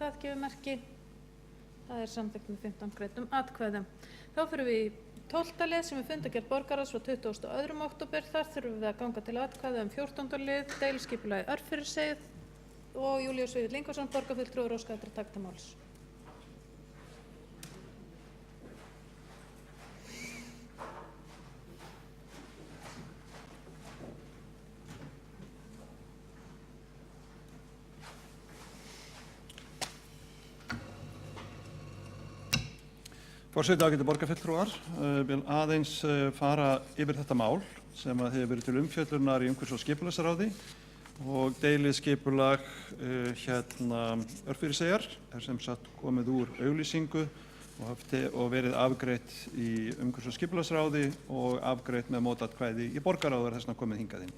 Atkvæðamerki. Það samþykkt með 15 greiddum atkvæðum. Þá fyrir við í 12. lið sem er fundargerð borgarráðs frá 22. október. Þar þurfum við að ganga til atkvæða 14. lið, deiliskipulagi Örfiriseyð og Júlíus Vífill Ingvarsson, borgarfulltrúi, óskar eftir að taka til máls. Forseti, ágætu borgarfulltrúar, vil aðeins fara yfir þetta mál sem hefur verið til umfjöllunar í umhverfis- og skipulagsráði og deiliskipulag Örfiriseyjar sem sagt komið úr auglýsingu og verið afgreitt í umhverfis- og skipulagsráði og afgreitt með mótatkvæði í borgarráði og þess vegna komið hingað inn.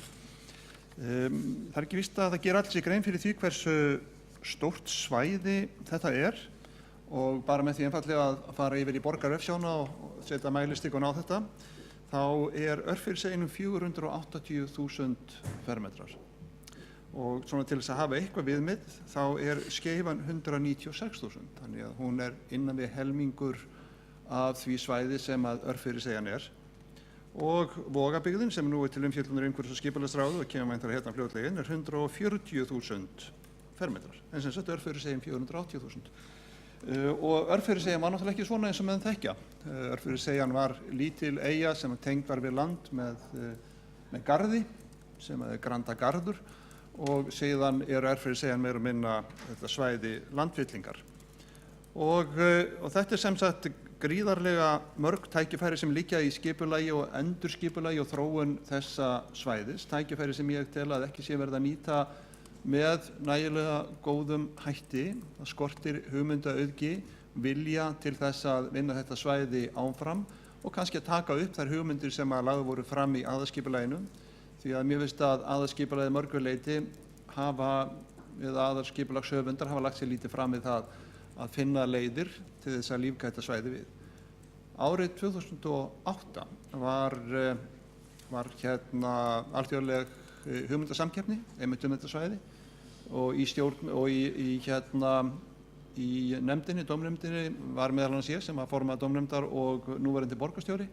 Það ekki víst að það gera alls í grein fyrir því hversu stórt svæði þetta og bara með því einfaldlega að fara yfir í borgarvefsjána og setja mælistikun á þetta, þá Örfiriseyjum 480.000 fermetrar. Og svona til þess að hafa eitthvað viðmið, þá Skeifan 196.000, þannig að hún innan við helmingur af því svæði sem að Örfiriseyjan Og Vogabyggðin, sem nú til umfjöllunar umhverfis- og skipulagsráði og kemur væntanlega hérna fljótlega inn, 140.000 fermetrar, en sem sagt Örfiriseyjum 480.000. Og Örfiriseyjan var náttúrulega ekki svona eins og menn þekkja. Örfiriseyjan var lítil eyja sem tengd var við land með garði, sem Grandagarður, og síðan Örfiriseyjan meira og minna þetta svæði landfyllingar. Og þetta sem sagt gríðarlega mörg tækifæri sem liggja í skipulagi og endurskipulagi og þróun þessa svæðis, tækifæri sem ég tel að ekki sé verið að nýta með nægilega góðum hætti. Það skortir hugmyndaauðgi, vilja til þess að vinna þetta svæði áfram og kannski að taka upp þær hugmyndir sem að lagðar voru fram í aðalskipulaginu, því að mér finnst að aðalskipulagið mörgu leyti eða aðalskipulagshöfundar hafa lagt sér lítið fram við það að finna leiðir til þess að lífgæta svæði við. Árið 2008 var alþjóðleg hugmyndasamkeppni einmitt þetta svæði og í stjórn og í nefndinni, dómnefndinni, var meðal annars ég sem að formaður dómnefndar og núverandi borgarstjóri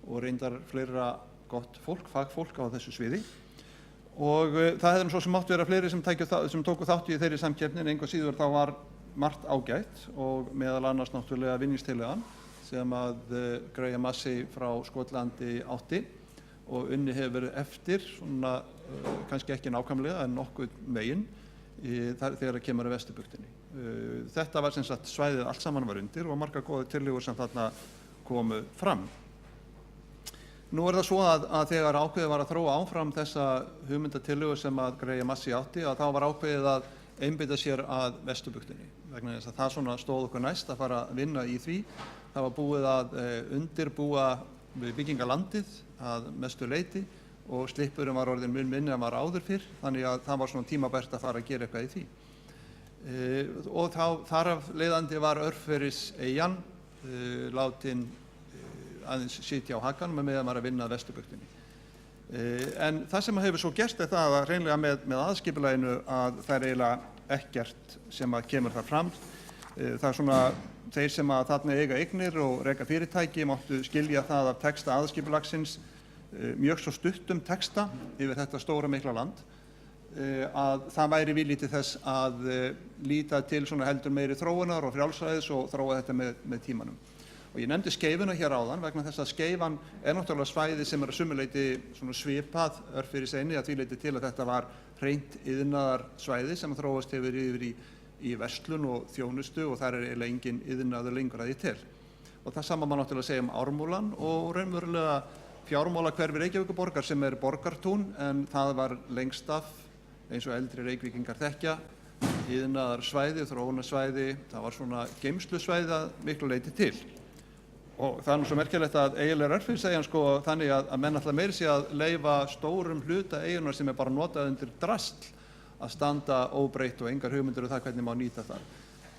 og reyndar fleira gott fólk, fagfólk á þessu sviði. Og það hefði svo sem mátt vera fleiri sem tóku þátt í þeirri samkeppni, en engu síður þá var margt ágætt og meðal annars náttúrulega vinningstillagan sem að Graham Massey frá Skotlandi átti og unni hefur verið eftir, svona kannski ekki nákvæmlega en nokkuð megin þegar það kemur að Vesturbuktinni. Þetta var sem sagt svæðið allt saman var undir og margar góðar tillögur sem þarna komu fram. Nú það svo að þegar ákveðið var að þróa áfram þessa hugmyndatillögu sem að Graham Massey átti, að þá var ákveðið að einbeita sér að Vesturbuktinni, vegna þess að það svona stóð okkur næst að fara að vinna í því. Það var búið að undirbúa byggingalandið að mestu leyti og slippurum var orðin mun minni en var áður fyrr, þannig að það var svona tímabært að fara að gera eitthvað í því. Og þar af leiðandi var Örfiriseyjan látin aðeins sitja á hakanum meðan var að vinna að Vesturbuktinni. En það sem hefur svo gerst það að hreinlega með aðskipulaginu að það eiginlega ekkert sem að kemur þar fram. Það svona þeir sem að þarna eiga eignir og reka fyrirtæki máttu skilja það af texta aðskipulagsins, mjög svo stuttum texta yfir þetta stóra mikla land, að það væri vilji til þess að líta til svona heldur meiri þróunar og frjálsræðis og þróa þetta með tímanum. Og ég nefndi Skeifuna hér áðan vegna þess að Skeifan náttúrulega svæði sem að sumu leyti svona svipað Örfiriseyjunni, að því leyti til að þetta var hreint iðnaðarsvæði sem þróast hefur yfir í verslun og þjónustu og þar eiginlega engin iðnaður lengur að því til. Og það sama má náttúrulega segja Ármúlan og raunverulega fjármálahverfi Reykjavíkurborgar sem Borgartún, en það var lengst af, eins og eldri Reykvíkingar þekkja, iðnaðarsvæði, þróunarsvæði, það var svona geymslusvæði að miklu leyti til. Og það nú svo merkilegt að eiginlega Örfiriseyjan þannig að menn alltaf meiri sé að leyfa stórum hluta eyjunnar sem bara notað undir drasl að standa óbreytt og engar hugmyndir það hvernig má nýta það.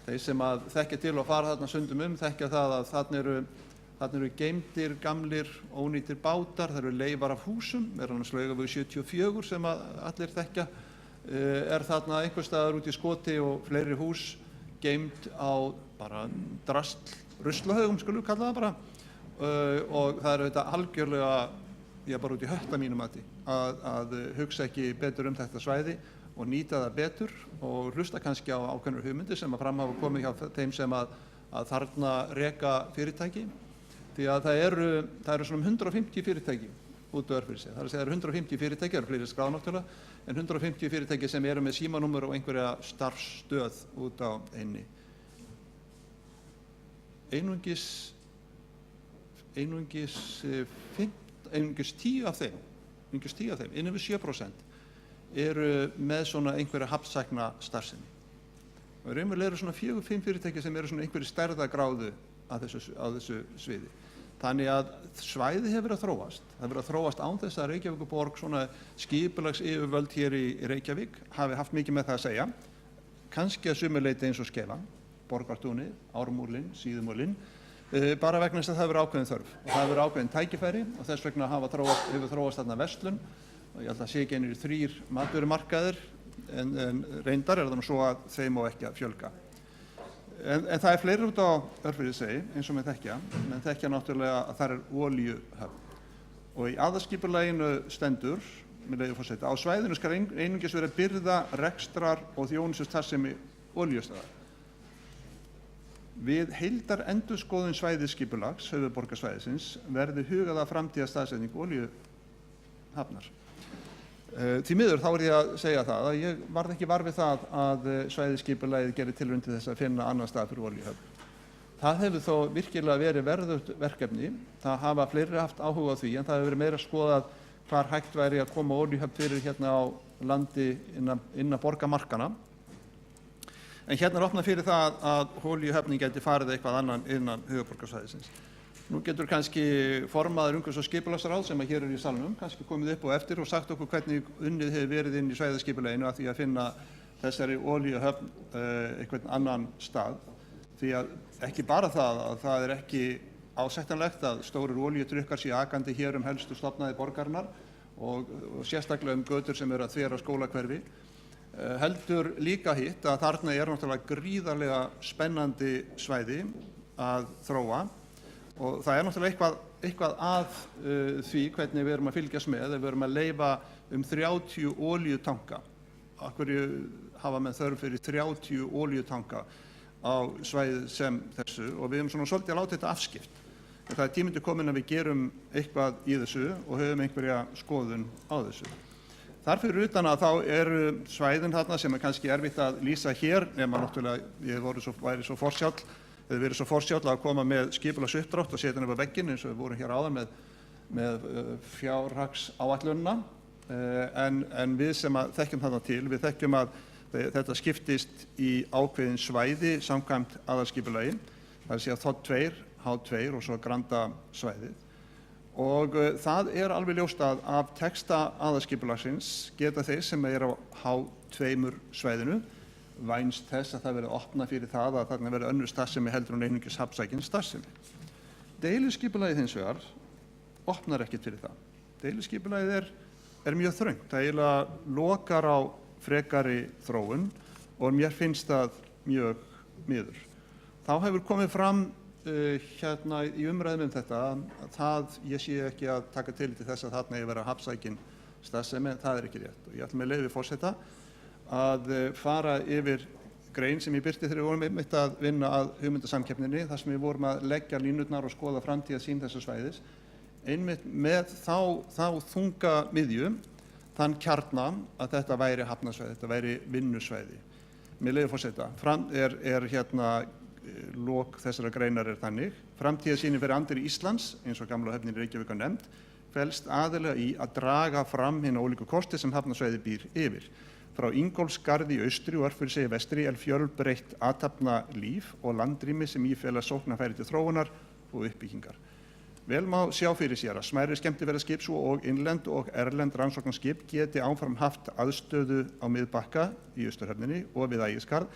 Þeir sem að þekkja til og fara þarna sundum þekkja það að þarna eru geymdir, gamlir, ónýtir bátar, það eru leifar af húsum, annars Laugaveg 74 sem að allir þekkja, þarna einhvers staðar út í skoti og fleiri hús geymd á bara ruslahaugum, skulum við kalla það bara, og það er auðvitað algjörlega, bara út í hött að mínu mati, að hugsa ekki betur þetta svæði og nýta það betur og hlusta kannski á ákveðnar hugmyndir sem að fram hafa komið hjá þeim sem að þarna reka fyrirtæki, því að það eru svona 150 fyrirtæki út á Örfirisey. Það er að segja, það eru 150 fyrirtæki, það eru fleiri skráð náttúrulega, en 150 fyrirtæki sem eru með símanúmer og einhverja starfsstöð út á eynni. Einungis 10 af þeim, innan við 7%, eru með svona einhverja hafnsækna starfsemi. Og raunverulega eru svona 4-5 fyrirtæki sem eru svona einhverju stærðagráðu á þessu sviði. Þannig að svæði hefur verið að þróast. Það hefur verið að þróast án þess að Reykjavíkurborg, svona skipulagsyfirvöld hér í Reykjavík, hafi haft mikið með það að segja. Kannski að sumu leyti eins og Skelan, Borgartúnið, Ármúlinn, Síðumúlinn, bara vegna þess að það hefur ákveðin þörf. Og það hefur ákveðin tækifæri og þess vegna hefur þróast þarna verslun. Og ég held að sé ekki einir 3 matvörumarkaðir, en reyndar er það nú svo að þeim á ekki að fjölga. En það er fleiri út á Örfirisey, eins og menn þekkja náttúrulega að það er olíuhöfn. Og í aðalskipulaginu stendur, með leyfi forseta, á svæðinu skal einungis vera birgða, rekstrar og þjónustustarfsemi olíustöðvar. Við heildarendurskoðun svæðisskipulags höfuðborgarsvæðisins verði hugað að framtíðarstaðsetningu olíuhafnar. Því miður þá er ég að segja það að ég varð ekki var við það að svæðisskipulagið gerir tilraun til þess að finna annan stað fyrir olíuhöfn. Það hefur þó virkilega verið verðugt verkefni. Það hafa fleiri haft áhuga á því, en það hefur verið meira skoðað hvar hægt væri að koma olíuhöfn fyrir hérna á landi innan borgarmarkana. En hérna er opnað fyrir það að olíuhöfnin geti farið eitthvað annan innan höfuðborgarsvæðisins. Nú getur kannski formaður umhverfis- og skipulagsráðs sem hér í salnum kannski komið upp og eftir og sagt okkur hvernig unnið hefur verið inn í svæðisskipulaginu að því að finna þessari olíuhöfn einhvern annan stað. Því að ekki bara það að það er ekki ásættanlegt að stórir olíutrukkar séu akandi hér helstu stofnaði borgarinnar og sérstaklega götur sem eru að þvera skólahverfi. Heldur líka hitt að þarna er náttúrulega gríðarlega spennandi svæði að þróa. Og það er náttúrulega eitthvað að því hvernig við erum að fylgjast með, við erum að leyfa 30 olíutanka. Af hverju hafa menn þörf fyrir 30 olíutanka á svæði sem þessu og við erum svona svolítið að láta þetta afskipt. En það er tíminn komin að við gerum eitthvað í þessu og höfum einhverja skoðun á þessu. Þar fyrir utan að þá eru svæðin þarna sem er kannski erfitt að lýsa hér, nema náttúrulega ég væri svo forsjál, hefur verið svo forsjál að koma með skipulagsuppdrátt og setja hann upp á vegginn eins og við vorum hér áðan með fjárhagsáætlunina. En við sem þekkjum þarna til, við þekkjum að þetta skiptist í ákveðin svæði samkvæmt aðalskipulagi. Það er að segja Þ2, H2 og svo Granda svæðið. Og það er alveg ljóst að af texta aðalskipulagsins geta þeir sem eru á H2 svæðinu vænst þess að það verði opnað fyrir það að þarna verði önnur starfsemi heldur en einungis hafnsækin starfsemi. Deiliskipulagið hins vegar opnar ekkert fyrir það. Deiliskipulagið er mjög þröngt. Það eiginlega lokar á frekari þróun og mér finnst það mjög miður. Þá hefur komið fram hérna í umræðum þetta að ég sé ekki að taka tillit til þess að þarna eigi að vera hafnsækin starfsemi, það er ekki rétt. Og ég ætla með leyfi forseta að fara yfir grein sem ég birti þegar við vorum einmitt að vinna að hugmyndasamkeppninni, þar sem við vorum að leggja línurnar og skoða framtíðarsýn þessa svæðis, einmitt með þá þunga miðju, þann kjarna að þetta væri hafnarsvæði, þetta væri vinnusvæði. Með leyfi forseta, hérna lok þessara greinar er þannig: framtíðarsýnin fyrir anddyri Íslands, eins og gamla höfnin Reykjavík var nefnd, felst aðallega í að draga fram hina ólíku kosti sem hafnarsvæði býr yfir. Frá Ingólfsgarði í austri og Örfirisey í vestri er fjölbreytt athafnalíf og landrými sem í fela sóknarfæri til þróunar og uppbyggingar. Vel má sjá fyrir sér að smærri skemmtiferðaskip svo og innlend og erlend rannsóknarskip geti áfram haft aðstöðu á miðbakka í Austurhöfninni og við Ægisgarð,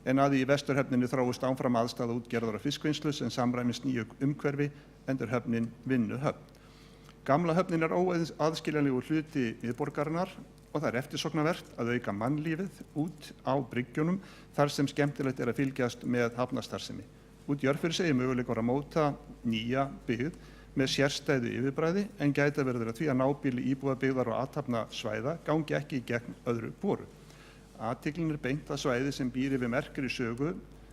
en að í Vesturhöfninni þróist áfram aðstaða útgerðar og fiskvinnslu sem samræmist nýju umhverfi, endur höfnin vinnuhöfn. Gamla höfnin er óaðskiljanlegur hluti miðborgarinnar og það eftirsóknarvert að auka mannlífið út á bryggjunum þar sem skemmtilegt að fylgjast með hafnarstarfsemi. Út í Örfirisey möguleikar að móta nýja byggð með sérstæðu yfirbræði en gæta verður að því að nábýli íbúðabyggðar og athafnasvæða gangi ekki í gegn öðru hvoru. Athyglin beint að svæði sem býr yfir merkri sögu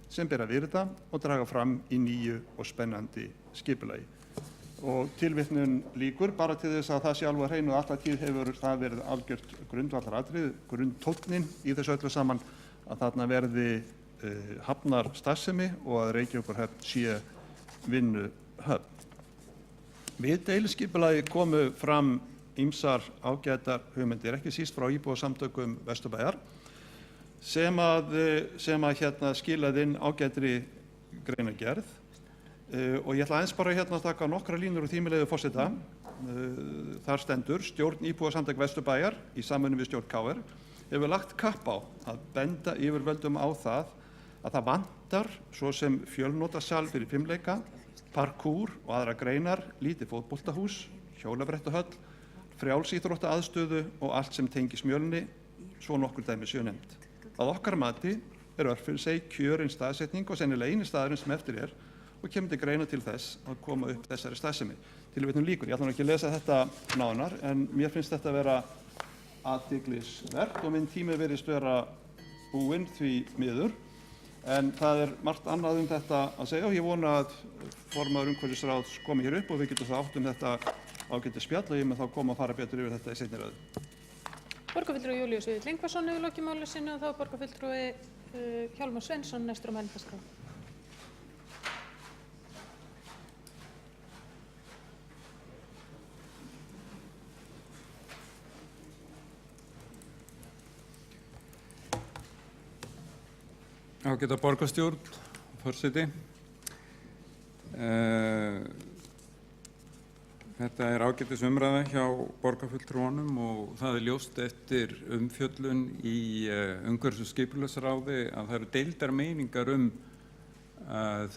sem ber að virða og draga fram í nýju og spennandi skipulagi. Og tilvitnun lýkur bara til þess að það sé alveg hreinu og alla tíð hefur það verið algjört grundvallaratriði, grundtónnin í þessu öllu saman að þarna verði hafnarstarfsemi og að Reykjavíkurhöfn sé vinnuhöfn. Við deiliskipulagi komu fram ýmsar ágætar hugmyndir, ekki síst frá íbúasamtökum Vesturbæjar, sem skilaði inn ágætri greinargerð. Og ég ætla aðeins bara að taka nokkra línur úr því með leyfi forseta. Þar stendur: Stjórn íbúasamtök Vesturbæjar í samvinnu við stjórn KR hefur lagt kapp á að benda yfirvöldum á það að það vantar svo sem fjölnotasal fyrir fimleika, parkour og aðra greinar, lítið fótboltahús, hjólabrettahöll, frjálsíþróttaaðstöðu og allt sem tengist Mjölni, svo nokkur dæmi séu nefnd. Að okkar mati Örfirisey kjörin staðsetning og sennilega eini staðurinn sem eftir og kemur til greina til þess að koma upp þessari staðsemi. Tilvitnun lýkur. Ég ætla ekki að lesa þetta nánar en mér finnst þetta vera athyglisvert og minn tími virðist vera búinn því miður. En það margt annað þetta að segja og ég vona að formaður umhverfisráðs komi hér upp og við getum það átt þetta ágætis spjall og ég með þá koma að fara betur yfir þetta í seinni ræðu. Borgarfulltrúi Júlíus Vífill Ingvarsson hefur lokið máli sínu og þá borgarfulltrúi Hjálmar Sveinsson næstur á mælendaskrá. Ágæta borgarstjórn, forseti. Þetta ágætis umræða hjá borgarfulltrúunum og það ljóst eftir umfjöllun í umhverfis- og skipulagsráði að það eru deildar meiningar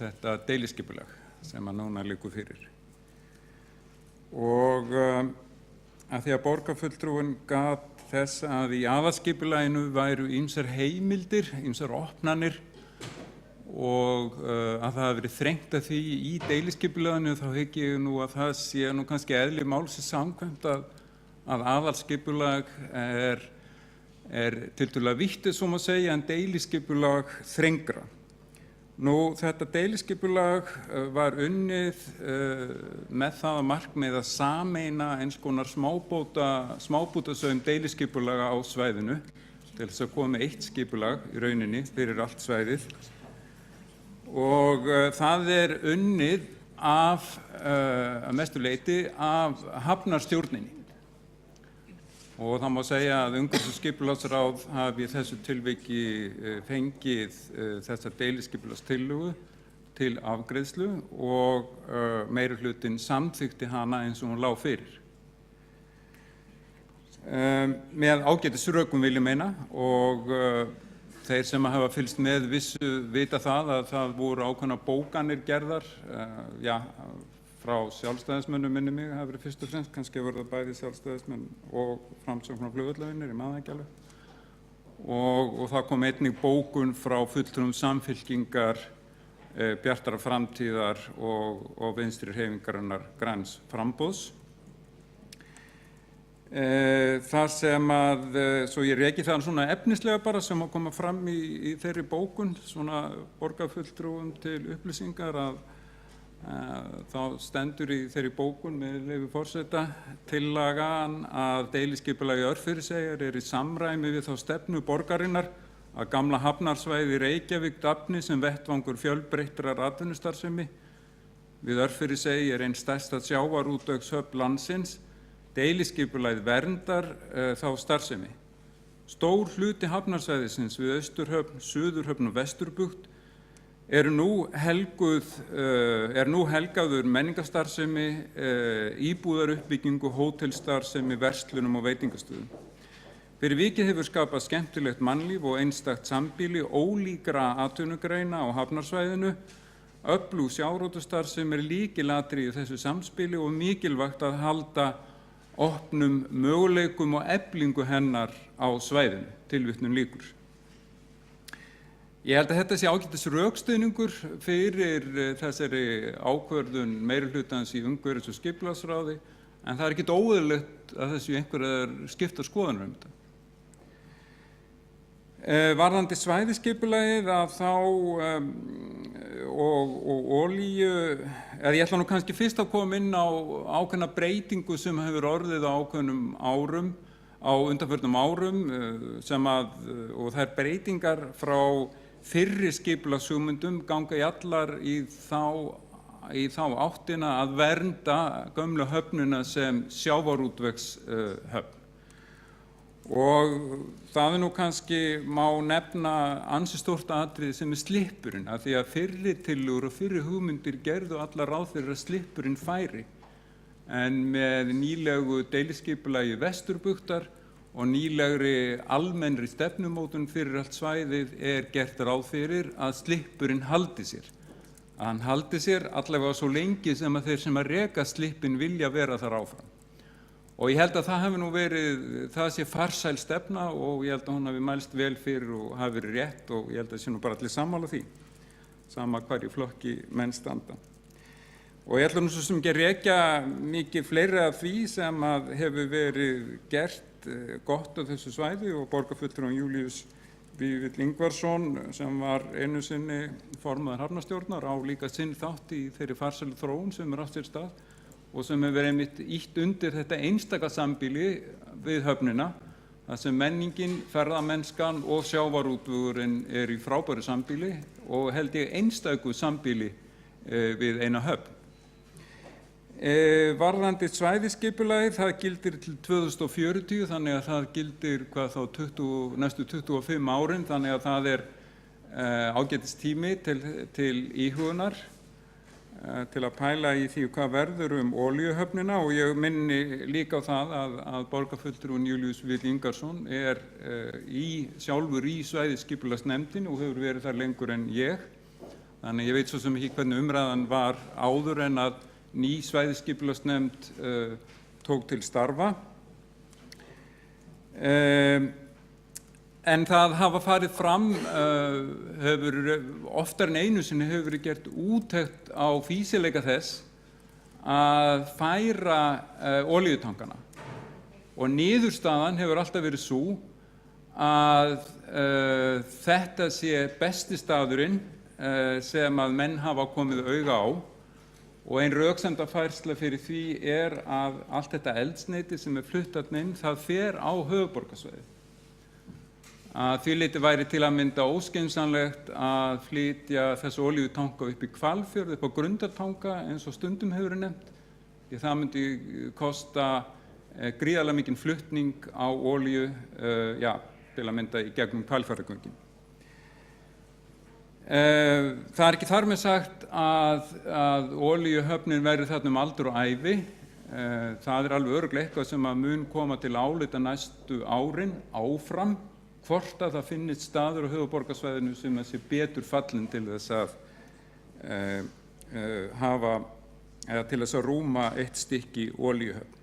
þetta deiliskipulag sem að núna liggur fyrir. Og að því að borgarfulltrúin gat þess að í aðalskipulaginu væru ýmsar heimildir, ýmsar opnanir og að það hafi verið þrengt að því í deiliskipulaginu þá hygg ég nú að það sé nú kannski eðli málsins samkvæmt að aðalskipulag tiltölulega vítt svo má segja en deiliskipulag þrengra. Nú þetta deiliskipulag var unnið með það að markmið að sameina eins konar smábútasaum deiliskipulaga á svæðinu til þess að koma með eitt skipulag í rauninni fyrir allt svæðið og það unnið að mestu leyti af hafnarstjórninni. Og það má segja að umhverfis- og skipulagsráð hafi í þessu tilviki fengið þessa deiliskipulagstillögu til afgreiðslu og meirihlutinn samþykkti hana eins og hún lá fyrir. Með ágætis rökum vil ég meina og þeir sem hafa fylgst með vita það að það voru ákveðnar bókanir gerðar, frá sjálfstæðismönnum minni mig hafi verið fyrst og fremst, kannski voru það bæði sjálfstæðismenn og Framsókn og flugvallavinir, ég man það ekki alveg. Og það kom einnig bókun frá fulltrúum Samfylkingar, Bjartrar framtíðar og Vinstri hreyfingarinnar Græns framboðs. Það sem svo ég reki það svona efnislega bara sem að koma fram í þeirri bókun, svona borgarfulltrúum til upplýsingar að þá stendur í þeirri bókun með leyfi forseta tillagan að deiliskipulagi Örfiriseyjar í samræmi við þá stefnu borgarinnar að gamla hafnarsvæði Reykjavík dafni sem vettvangur fjölbreyttrar atvinnustarfsemi. Við Örfirisey ein stærsta sjávarútvegshöfn landsins. Deiliskipulagið verndar þá starfsemi. Stór hluti hafnarsvæðisins við Austurhöfn, Suðurhöfn og Vesturbugt nú helgaður menningarstarfsemi, íbúðaruppbyggingu, hótelstarfsemi, verslunum og veitingastöðum. Fyrir vikið hefur skapað skemmtilegt mannlíf og einstakt sambýli ólíkra atvinnugreina á hafnarsvæðinu. Öflug sjávarútvegsstarfsemi lykilatriði í þessu samspili og mikilvægt að halda opnum möguleikum og eflingu hennar á svæðinu, tilvitnun lýkur. Ég held að þetta sé ágætis rökstuðningur fyrir þessari ákvörðun meirihlutans í umhverfis- og skipulagsráði, en það er ekkert óeðlilegt að þessu einhverjar skiptar skoðanir þetta. Varðandi svæðisskipulagið að þá og olíu, ég ætla nú kannski fyrst að koma inn á ákveðna breytingu sem hefur orðið á ákveðnum árum, á undanförnum árum, og þær breytingar frá fyrri skipulagshugmyndum ganga í allar í þá áttina að vernda gömlu höfnina sem sjávarútvegshöfn. Og það nú kannski má nefna ansi stórt atriði sem slippurinn, af því að fyrri tillögur og fyrri hugmyndir gerðu allar ráð fyrir að slippurinn færi. En með nýlegu deiliskipulagi Vesturbuktar og nýlegri almennri stefnumótun fyrir allt svæðið gert ráð fyrir að slippurinn haldi sér. Að hann haldi sér allavega svo lengi sem að þeir sem að reka slippinn vilja vera þar áfram. Og ég held að það hefði nú verið, það sé farsæl stefna og ég held að hún hafi mælst vel fyrir og hafi verið rétt og ég held að sé nú bara allir sammála því, sama hverju flokki menn standa. Og ég ætla nú svo sem ekki að rekja mikið fleiri af því sem að hefur verið gert gott á þessu svæði og borgarfulltrúinn Júlíus Vífill Ingvarsson sem var einu sinni formaður hafnarstjórnar á líka sinn þátt í þeirri farsælu þróun sem átt sér stað og sem hefur verið einmitt ýtt undir þetta einstaka sambýli við höfnina, þar sem menningin, ferðamennskan og sjávarútvegurinn í frábæru sambýli og held ég einstaku sambýli við eina höfn. Varðandi svæðisskipulagið, það gildir til 2040, þannig að það gildir næstu 25 árin, þannig að það ágætis tími til íhugunar, til að pæla í því hvað verður olíuhöfnina og ég minni líka á það að borgarfulltrúinn Júlíus Vífill Ingvarsson sjálfur í svæðisskipulagsnefndinni og hefur verið þar lengur en ég. Þannig ég veit svo sem ekki hvernig umræðan var áður en að ný svæðisskipulagsnefnd tók til starfa. En það hafa farið fram, oftar en einu sinni hefur verið gert úttekt á fýsileika þess að færa olíutankana og niðurstaðan hefur alltaf verið sú að þetta sé besti staðurinn sem að menn hafa komið auga á og ein röksemdafærsla fyrir því að allt þetta eldsneyti sem flutt þarna inn, það fer á höfuðborgarsvæðið. Að því leyti væri til að mynda óskynsamlegt að flytja þessu olíutanka upp í Hvalfjörð, upp á Grundartanga eins og stundum hefur verið nefnt, því það myndi kosta gríðarlega mikinn flutning á olíu, til að mynda í gegnum Hvalfjarðargöngin. Það ekki þar með sagt að olíuhöfnin verði þarna aldur og ævi. Það alveg örugglega eitthvað sem að mun koma til álita næstu árin áfram, hvort að það finnist staður á höfuðborgarsvæðinu sem að sé betur fallinn til þess að til þess að rúma eitt stykki olíuhöfn.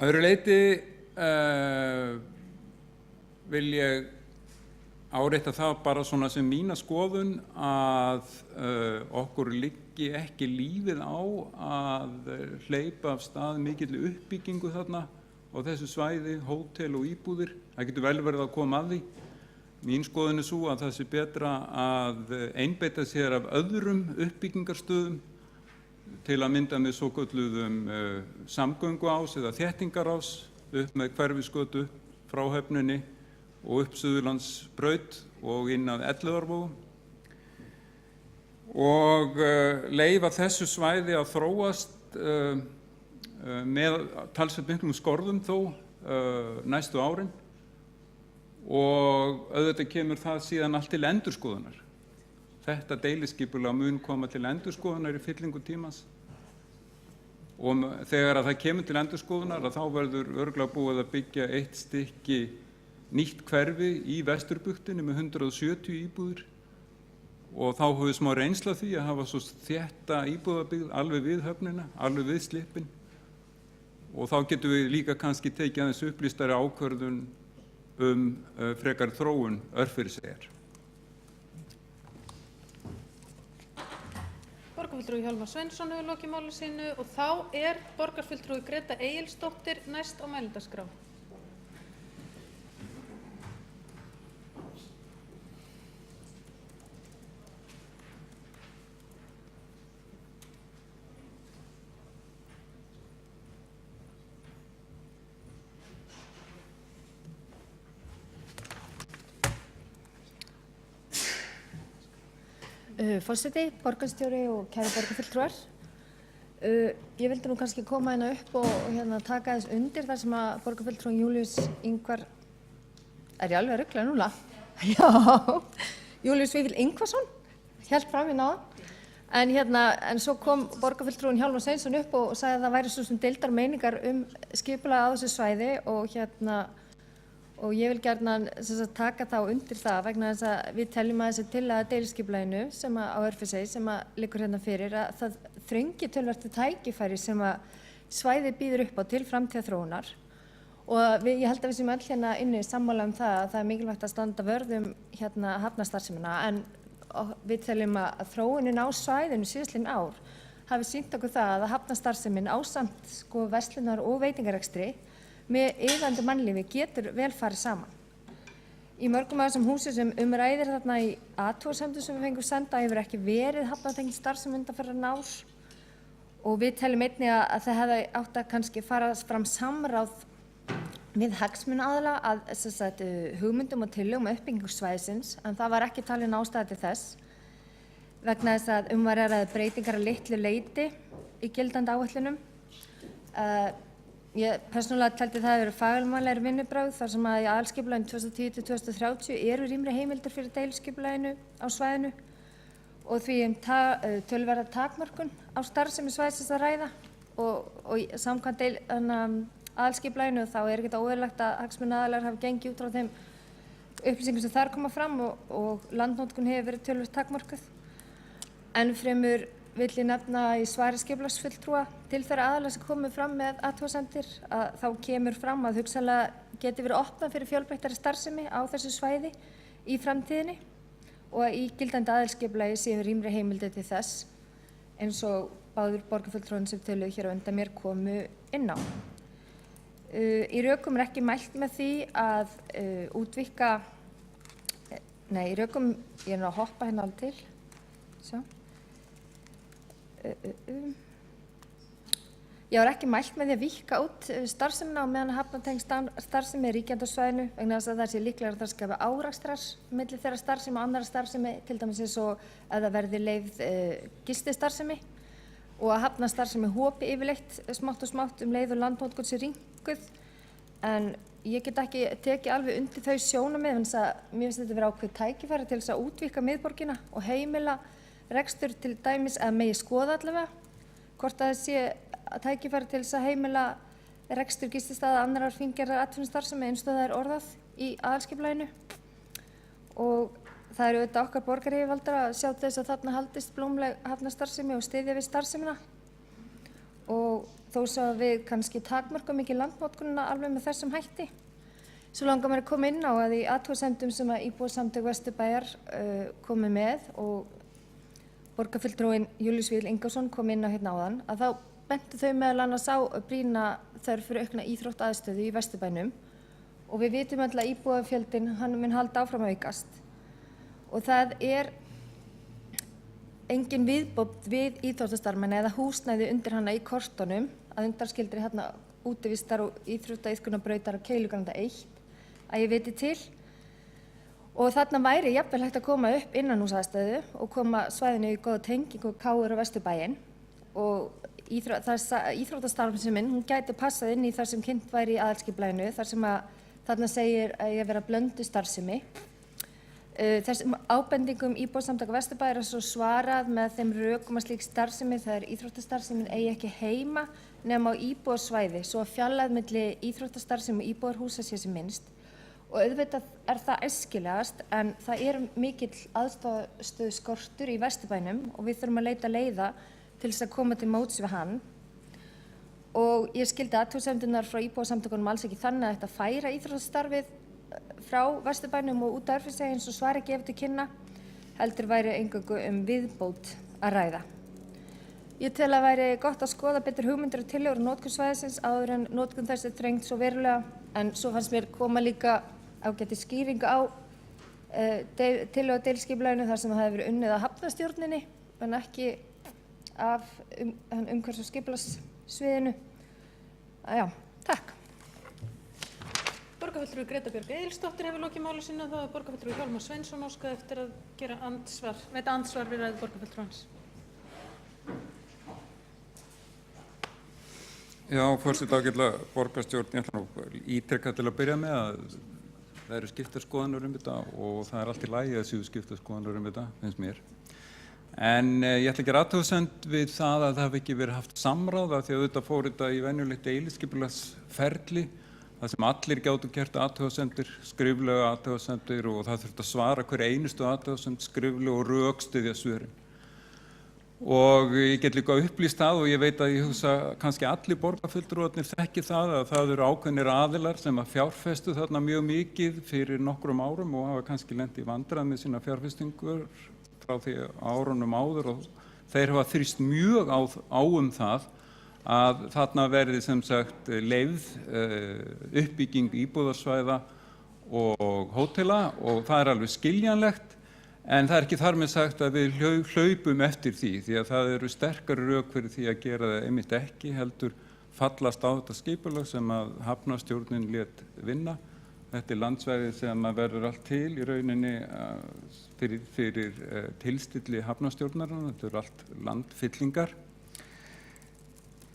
Að öðru leyti vil ég árétta það bara svona sem mína skoðun að okkur liggi ekki lífið á að hleypa af stað mikilli uppbyggingu þarna á þessu svæði, hótel og íbúðir. Það getur vel verið að koma að því. Mín skoðun sú að það sé betra að einbeita sér af öðrum uppbyggingarstöðum til að mynda með svokölluðum samgönguás eða þéttingarás upp með Hverfisgötu frá höfninni og upp Suðurlandsbraut og inn að Elliðaárvogum og leyfa þessu svæði að þróast með talsvert miklum skorðum þó næstu árin og auðvitað kemur það síðan allt til endurskoðunar. Þetta deiliskipulag mun koma til endurskoðunar í fyllingu tímans og þegar að það kemur til endurskoðunar þá verður örugglega búið að byggja eitt stykki nýtt hverfi í Vesturbuktinni með 170 íbúðir og þá höfum við smá reynsla því að hafa svo þétta íbúðabyggð alveg við höfnina, alveg við slippinn og þá getum við líka kannski tekið aðeins upplýstari ákvörðun frekar þróun Örfiriseyjar. Borgarfulltrúi Hjálmar Sveinsson hefur lokið máli sínu og þá borgarfulltrúi Greta Egilsdóttir næst á mælendaskrá. Forseti, borgarstjóri og kæru borgarfulltrúar. Ég vildi nú kannski koma hérna upp og taka þess undir þar sem að borgarfulltrúin Júlíus Ingvar, ég alveg að rugla núna? Já, Júlíus Vífill Ingvarsson, hélt fram hérna áðan. En svo kom borgarfulltrúin Hjálmar Sveinsson upp og sagði að það væri svo sem deildar meiningar skipulag á þessu svæði og ég vil gjarnan taka þá undir það vegna þess að við teljum að þessi tillaga deiliskipulaginu sem á Örfirisey sem liggur hérna fyrir að það þröngi töluvert tækifæri sem að svæðið býður upp á til framtíðarþróunar og ég held að við séum öll hérna inni sammála það að það mikilvægt að standa vörð hafnarstarfsemina en við teljum að þróunin á svæðinu síðastliðin ár hafi sýnt okkur það að hafnarstarfsemin ásamt verslunar og veitingarekstri með iðandi mannlífi getur vel farið saman. Í mörgum af þessum húsum sem ræðir þarna í athugasemdum sem við fengum senda hefur ekki verið hafnartengd starfsemi undanfarnar ár og við teljum einnig að það hefði átt að kannski fara fram samráð við hagsmunaaðila að hugmyndum og tillögum uppbyggingu svæðisins en það var ekki talin ástæða til þess vegna þess að var að ræða breytingar að litlu leyti í gildandi áætlunum. Ég persónulega teldi það að vera fagmannlegri vinnubrögð þar sem að í aðalskipulaginu 2010-2030 eru rýmri heimildir fyrir deiliskipulaginu á svæðinu og því töluverða takmörkun á starfsemi svæðisins að ræða og samkvæmt aðalskipulaginu þá ekkert óeðlilegt að hagsmunaaðilar hafi gengið út frá þeim upplýsingum sem þar koma fram og landnotkun hefur verið töluvert takmörkuð. Enn fremur vill ég nefna í svari skipulagsfulltrúa til þeirra aðila sem komu fram með athugasemdir að þá kemur fram að hugsanlega geti verið opnað fyrir fjölbreyttari starfsemi á þessu svæði í framtíðinni og að í gildandi aðalskipulagi séu rýmri heimildir til þess eins og báðir borgarfulltrúin sem töluðu hér á undan mér komu inn á. Í rökum ekki mælt með því að útvíkka, í rökum, ég að hoppa hérna alveg til, sjá. Ég var ekki mælt með því að víkka út starfsemina á meðan hafnartengd starfsemi er ríkjandi á svæðinu vegna þess að það sé líklega að það skapi árekstrar milli þeirra starfsemi og annarra starfsemi til dæmis eins og að það verði leyfð gististarfsemi og að hafnarstarfsemi hopi yfirleitt smátt og smátt leið og landnotkun sé rýmkuð en ég get ekki tekið alveg undir þau sjónarmið vegna þess að mér finnst þetta vera ákveðið tækifæri til þess að útvíkka miðborgina og heimila rekstur til dæmis að megi skoða allavega hvort að það sé tækifæri til þess að heimila rekstur gististaða annarrar fíngerðar atvinnustarfsemi eins og það er orðað í aðalskipulaginu og það eru auðvitað okkar borgaryfirvalda að sjá til þess að þarna haldist blómleg hafnarstarfsemi og styðja við starfsemina og þó svo að við kannski takmörkum ekki landnotkunina alveg með þessum hætti. Svo langar mér að koma inn á að í athugasemdum sem að íbúasamtök Vesturbæjar komu með og borgarfulltrúinn Júlíus Vífill Ingvarsson kom inn á hérna áðan að þá bentu þau meðal annars á brýna þörf fyrir aukna íþróttaaðstöðu í Vesturbænum og við vitum öll að íbúafjöldinn hann mun halda áfram að aukast og það er engin viðbót við íþróttastarfsemi eða húsnæði undir hana í kortunum að undanskildri hérna útivistar og íþróttaiðkunnarbrautar á Keilugranda 1 að ég viti til og þarna væri jafnvel hægt að koma upp innanhúsaðstöðu og koma svæðinu í góða tengingu KR og Vesturbæinn og íþróttastarfsemin hún gæti passað inn í þar sem kynnt væri í aðalskipulaginu þar sem að þarna segir að ég vera blöndu starfsemi. Þessum ábendingum íbúasamtaka Vesturbæjar er svo svarað með þeim rökum að slík starfsemi það er íþróttastarfsemin eigi ekki heima nema á íbúasvæði svo að fjarlægð milli íþróttastarfsemi og íbúðarhúsa sé sem minnst og auðvitað er það æskilegast en það er mikill aðstöðuskortur í Vesturbænum og við þurfum að leita leiða til þess að koma til móts við hann og ég skildi athugasemdirnar frá íbúasamtökunum alls ekki þannig að þetta færa íþróttastarfið frá Vesturbænum og út á Örfirisey eins og svarið gefur til kynna, heldur væri eingöngu viðbót að ræða. Ég tel að væri gott að skoða betur hugmyndir og tillögur notkun svæðisins áður en notkun þess þrengt svo verulega, en svo fannst mér koma líka ágætis skýring á tillögu að deiliskipulaginu þar sem það hefði verið unnið að hafnarstjórninni en ekki af umhverfis- og skipulagssviðinu. Já, takk. Borgarfulltrúi Greta Björg Egilsdóttir hefur lokið máli sínu og þá er borgarfulltrúi Hjálmar Sveinsson óskað eftir að veita andsvar við ræðu borgarfulltrúans. Já, forseti ágætlega borgarstjórn, ég ætla að ítreka til að byrja með að það eru skiptar skoðanir þetta og það er allt í lagi að séu skiptar skoðanir þetta, finnst mér. En ég ætla að gera athugasemd við það að það hafi ekki verið haft samráð af því að þetta fór þetta í venjulegt deiliskipulagsferli þar sem allir gátu gert athugasemdir, skriflega athugasemdir og það þurfti að svara hver einustu athugasemd skriflega og rökstyðja svörin. Og ég get líka upplýst það og ég veit að ég hugsa kannski allir borgarfulltrúarnir þekki það að það eru ákveðnir aðilar sem að fjárfestu þarna mjög mikið fyrir nokkrum árum og hafa kannski lent í vandræðum með sína fjárfestingur frá því árunum áður og þeir hafa þrýst mjög á það að þarna verði sem sagt leyfð uppbygging íbúðarsvæða og hótela og það er alveg skiljanlegt. En það er ekki þar með sagt að við hlaupum eftir því að það eru sterkari rök fyrir því að gera það einmitt ekki heldur fallast á þetta skipulag sem að hafnarstjórnin lét vinna. Þetta er landsvæði sem að verður allt til í rauninni fyrir tilstilli hafnarstjórnarinn, þetta eru allt landfyllingar.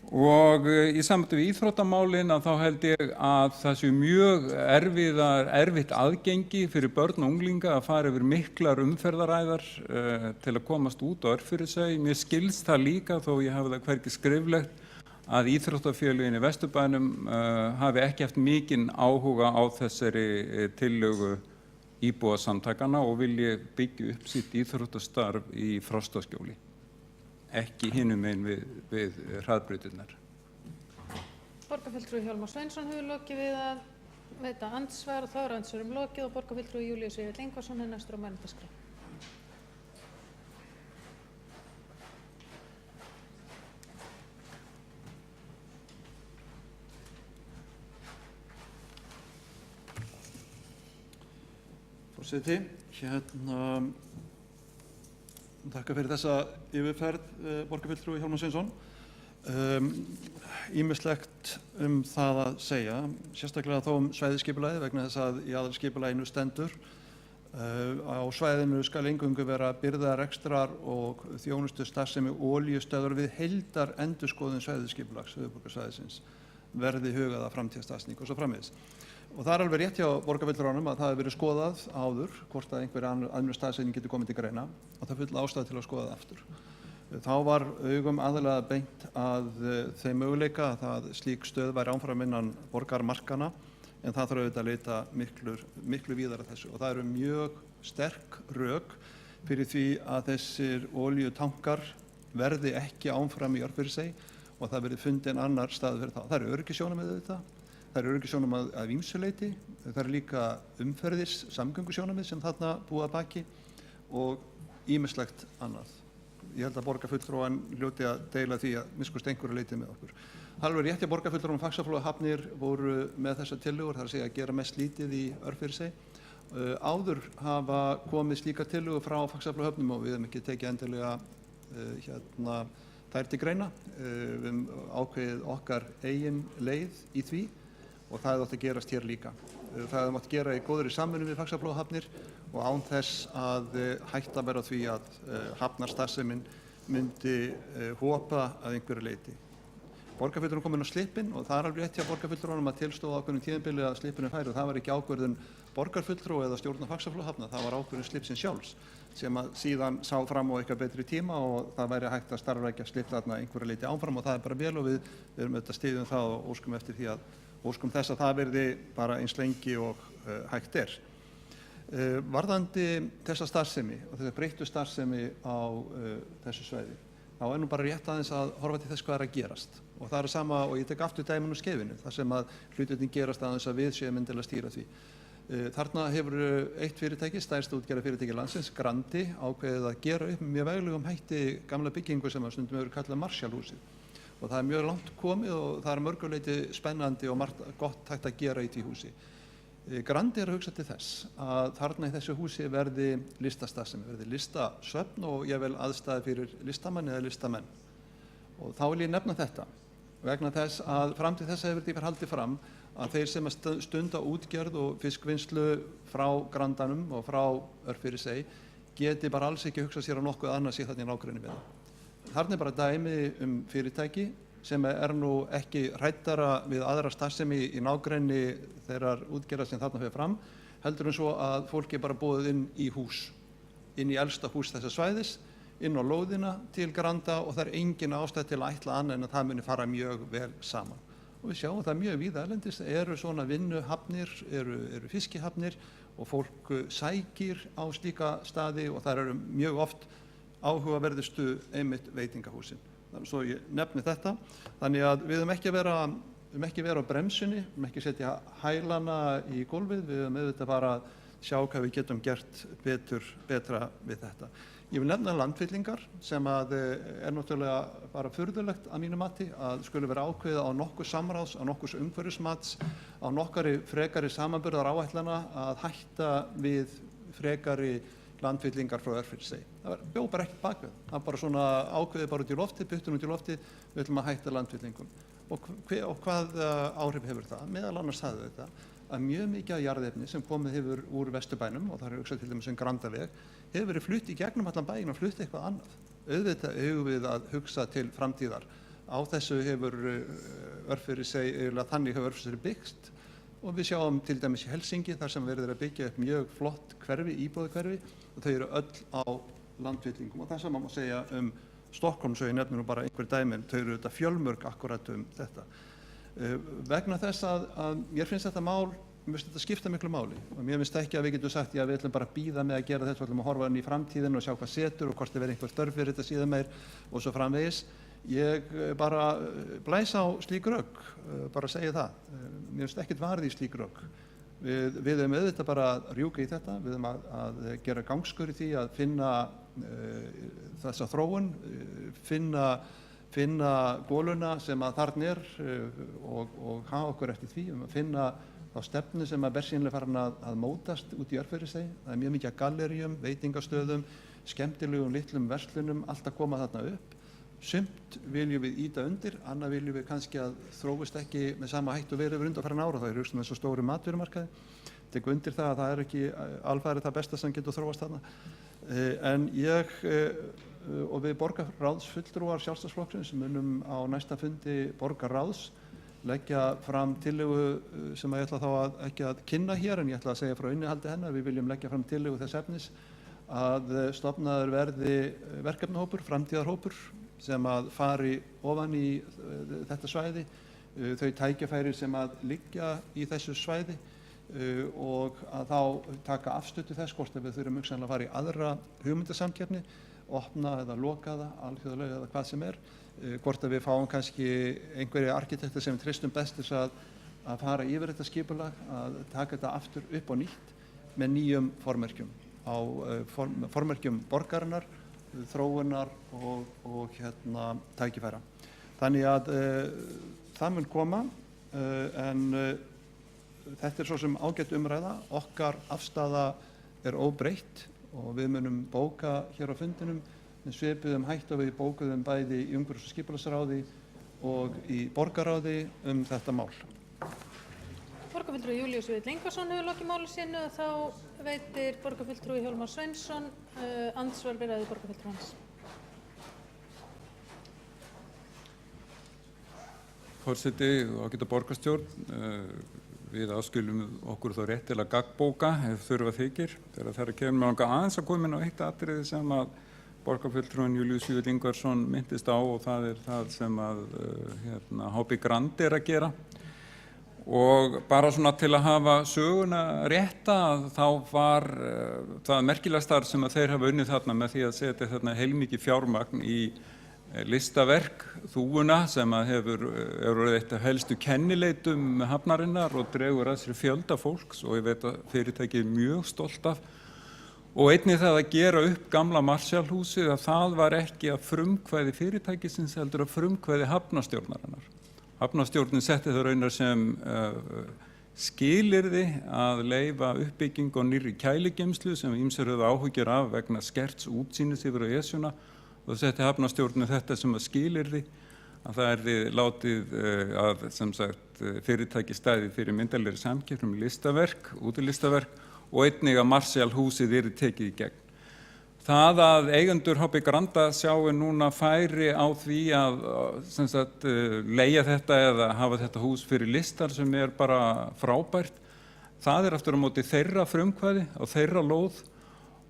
Og í sambandi við íþróttamálin að þá held ég að það séu mjög erfitt aðgengi fyrir börn og unglinga að fara yfir miklar umferðaræðar til að komast út á Örfirisey. Mér skilst það líka, þó ég hafi það hvergi skriflegt, að íþróttafélögin í Vesturbænum hafi ekki haft mikinn áhuga á þessari tillögu íbúasamtakana og vilji byggja upp sitt íþróttastarf í Frostaskjóli. Ekki hinum megin við hraðbrautirnar. Borgarfulltrúi Hjálmar Sveinsson hefur lokið við að veita andsvar og þá er andsvarum lokið og borgarfulltrúi Júlíus Vífill Ingvarsson er næstur á mælendaskrá. Forseti, þakka fyrir þessa yfirferð borgarfulltrúi Hjálmar Sveinsson. Ýmislegt það að segja, sérstaklega þó svæðisskipulagið vegna þess að í aðalskipulaginu stendur. Á svæðinu skal eingöngu vera birgðarekstrar og þjónustu starfsemi olíustöðvar við heildarendurskoðun svæðisskipulags höfuðborgarsvæðisins verði hugað að framtíðarstaðsetningu og svo framvegis. Og það er alveg rétt hjá borgarfulltrúanum að það hefur verið skoðað áður hvort að einhver önnur staðsetning getur komið til greina og það er full ástæða til að skoða það aftur. Þá var augum aðallega beint að þeim möguleika að það slík stöð væri áfram innan borgarmarkana en það þarf auðvitað að leita miklu víðar að þessu og það eru mjög sterk rök fyrir því að þessir olíutankar verði ekki áfram í Örfirisey og það verði fundin annar stað fyrir þá. Það eru öryggissjónarmið auðvitað. Það eru öryggissjónarmið að ýmsu leyti, það eru líka samgöngusjónarmið sem þarna búa að baki og ýmislegt annað. Ég held að borgarfulltrúan hljóti að deila því að minnst einhverju leyti með okkur. Það er alveg rétt að borgarfulltrúan Faxaflóahafnir voru með þessar tillögur, það er að segja að gera mest lítið í Örfirisey. Áður hafa komið slíkar tillögur frá Faxaflóahöfnum og við hefum ekki tekið endilega þær til greina. Við hefum ákveðið okkar eigin leið í því og það hefði átt að gerast hér líka. Það hefði mátt gera í góðri samvinnu við Faxaflóahafnir og án þess að hætta vera því að hafnarstarfsemin myndi hopa að einhverju leyti. Borgarfulltrúin kom inn á slippinn og það er alveg rétt hjá borgarfulltrúanum að tilstóða ákveðnum tíðanbili að slippinu færi og það var ekki ákvörðun borgarfulltrúa eða stjórnar Faxaflóahafna, það var ákvörðun slippsins sjálfs sem að síðan sá fram á eitthvað betri tíma og það væri hægt að starfrækja slipp þarna einhverju leyti áfram og það er bara vel og við erum auðvitað styðjum það og óskum eftir því að óskum þess að það verði bara eins lengi og hægt er. Varðandi þessa starfsemi og þessa breyttu starfsemi á þessu svæði, þá nú bara rétt aðeins að horfa til þess hvað að gerast. Og það sama, og ég tek aftur dæmin úr Skeifunni, þar sem að hlutirnir gerast aðeins að við séum endilega að stýra því. Þarna hefur eitt fyrirtæki, stærsta útgerðarfyrirtæki landsins, Grandi, ákveðið að gera upp mjög veglegum hætti gamla byggingu sem að stundum hefur kallað Marshallhúsið. Og það mjög langt komið og það mörguleiti spennandi og margt gott hægt að gera í því húsi. Grandi að hugsa til þess að þarna í þessu húsi verði listastarfsemi, verði listasöfn og jafnvel aðstæði fyrir listamann eða listamenn. Og þá vil ég nefna þetta vegna þess að fram til þess hefur því verið haldið fram að þeir sem stunda útgerð og fiskvinnslu frá Grandanum og frá Örfirisey geti bara alls ekki hugsað sér á nokkuð annað sér þarna í nágrenni við það. Þarna bara dæmi fyrirtæki sem nú ekki hræddara við aðra starfsemi í nágrenni þeirrar útgerðar sem þarna fer fram, heldur svo að fólki bara boðið inn í hús, inn í elsta hús þessa svæðis, inn á lóðina til Granda og það engin ástæð til að ætla annað en að það muni fara mjög vel saman. Og við sjáum það mjög víða erlendis, svona vinnuhafnir, eru fiskihafnir og fólk sækir á slíka staði og það mjög oft áhugaverðustu einmitt veitingahúsin. Svo ég nefni þetta, þannig að við höfum ekki að vera á bremsunni, við höfum ekki að setja hælana í gólfið, við höfum auðvitað bara að sjá hvað við getum gert betra við þetta. Ég vil nefna landfyllingar sem náttúrulega bara furðulegt að mínu mati að skuli vera ákveðið á nokkuð samráðs, á nokkuð umhverfismats, á nokkari frekari samanburðar áætlana að hætta við frekari landfyllingar frá Örfirisey. Það bjó bara ekkert bakvið. Það bara svona ákveðið bara út í loftið, byttun út í loftið, við ætlum að hætta landfyllingum. Og hvað áhrif hefur það? Meðal annars það þetta að mjög mikið af jarðefni sem komið hefur úr Vesturbænum, og það er hugsað til dæmis Grandaveg, hefur verið flutt í gegnum allan bæinn og flutt eitthvað annað. Auðvitað eigum við að hugsa til framtíðar. Á þessu hefur Örfirisey, þannig hefur Örfirisey byggst. Og við sjáum til dæmis í Helsingi þar sem verið að byggja upp mjög flott hverfi, íbúðahverfi og þau eru öll á landfyllingum og þess að maður má segja Stockholm, svo ég nefnir nú bara einhver dæmi, þau eru þetta fjölmörg akkurat þetta. Vegna þess að mér finnst þetta mál, mér finnst þetta skipta miklu máli og mér finnst ekki að við getum sagt við ætlum bara að bíða með að gera þetta, við ætlum að horfa inn í framtíðin og sjá hvað setur og hvort það verið einhver störf fyrir þetta síðan meir og svo framvegis. Ég bara blæs á slík rök, bara segja það. Mér finnst ekkert varið í slík rök. Við höfum auðvitað bara að rjúka í þetta, við höfum að gera gangskur í því að finna þessa þróun, finna góluna sem að þarna og hafa okkur eftir því, að finna þá stefnu sem að bersýnilega farin að mótast út í Örfirisey. Það mjög mikið af galleríum, veitingastöðum, skemmtilegum litlum verslunum, allt að koma þarna upp. Sumt viljum við ýta undir, annað viljum við kannski að þróist ekki með sama hætt og verið undanfarin ára. Það hugsa með svo stóru matvörumarkaði. Tek undir það að það ekki alfarið það besta sem getur þróast þarna. En ég og við borgarráðsfulltrúar Sjálfstæðisflokksins munum á næsta fundi borgarráðs leggja fram tillögu sem ég ætla þá ekki að kynna hér en ég ætla að segja frá innihaldi hennar. Við viljum leggja fram tillögu þess efnis að stofnaður verði verkefnahópur, framtíðarhópur sem að fari ofan í þetta svæði, þau tækifæri sem að liggja í þessu svæði og að þá taka afstöðu þess hvort við þurfum hugsanlega að fara í aðra hugmyndasamkeppni, opna eða lokaða, alþjóðlega eða hvað sem hvort að við fáum kannski einhverja arkitekta sem treystum best þess að fara yfir þetta skipulag, að taka þetta aftur upp og nýtt með nýjum formerkjum, á formerkjum borgarinnar, þróunar og tækifæra. Þannig að það mun koma en þetta svo sem ágætt umræða. Okkar afstaða óbreytt og við munum bóka hér á fundinum með svipuðum hætti og við bókuðum bæði í umhverfis- og skipulagsráði og í borgarráði þetta mál. Borgarfulltrúi Júlíus Víðir Ingvarsson hefur lokið máli sínu og þá veitir borgarfulltrúi Hjálmar Sveinsson andsvar við ræðu borgarfulltrúans. Forseti og ágæta borgarstjórn, við áskilum okkur þá rétt til að gaggbóka ef þurfa þykir. Þegar það kemur með langa aðeins að koma inn á eitt atriði sem að borgarfulltrúin Júlíus Víðir Ingvarsson minntist á og það það sem að HB Grandi að gera. Og bara svona til að hafa söguna rétta þá var það merkilega starf sem að þeir hafa unnið þarna með því að setja þarna heilmikið fjármagn í listaverk þúfuna sem að hefur eitt af helstu kennileitum hafnarinnar og dregur að sér fjölda fólks og ég veit að fyrirtækið er mjög stolt af. Og einnig það að gera upp gamla Marshallhúsið að það var ekki að frumkvæði fyrirtækisins heldur að frumkvæði hafnarstjórnarinnar. Hafnarstjórnin setti það raunar sem skilyrði að leyfa uppbygging á nýrri kæligeymslu sem ýmsir höfðu áhyggjur af vegna skerts útsýnis yfir á Esjuna og það setti hafnarstjórnin þetta sem að skilyrði að það yrði látið að sem sagt fyrirtæki stæði fyrir myndarlegri samkeppni um listaverk, útilistaverk og einnig að Marshallhúsið yrði tekið í gegn. Það að eigendur HB Granda sjáu núna færi á því að sem sagt, leigja þetta eða hafa þetta hús fyrir listar sem er bara frábært, það er aftur á móti þeirra frumkvæði og þeirra lóð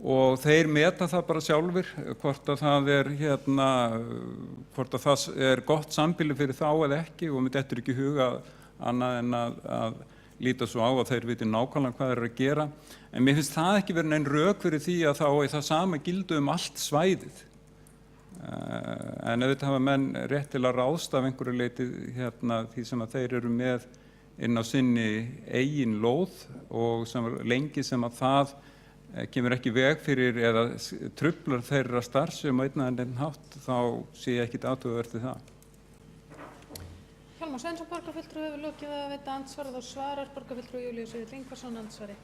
og þeir meta það bara sjálfur hvort að það er hvort að það er gott sambýli fyrir þá eða ekki og mér dettur ekki í huga annað en að líta svo á að þeir viti nákvæmlega hvað þeir eru að gera. En mér finnst það ekki verið nein rök fyrir því að þá er það sama gildu allt svæðið. En auðvitað hafa menn rétt til að ráðstafa einhverju leyti því sem að þeir eru með inn á sinni eigin lóð og lengi sem að það kemur ekki veg fyrir eða truflar þeirra starfsemi á einn eða neinn hátt þá sé ég ekkert athugavert við það. Hjálmar Sveinsson, borgarfulltrúi, hefur lokið að veita andsvarið og svarar borgarfulltrúi Júlíus Vífill Ingvarsson andsvari.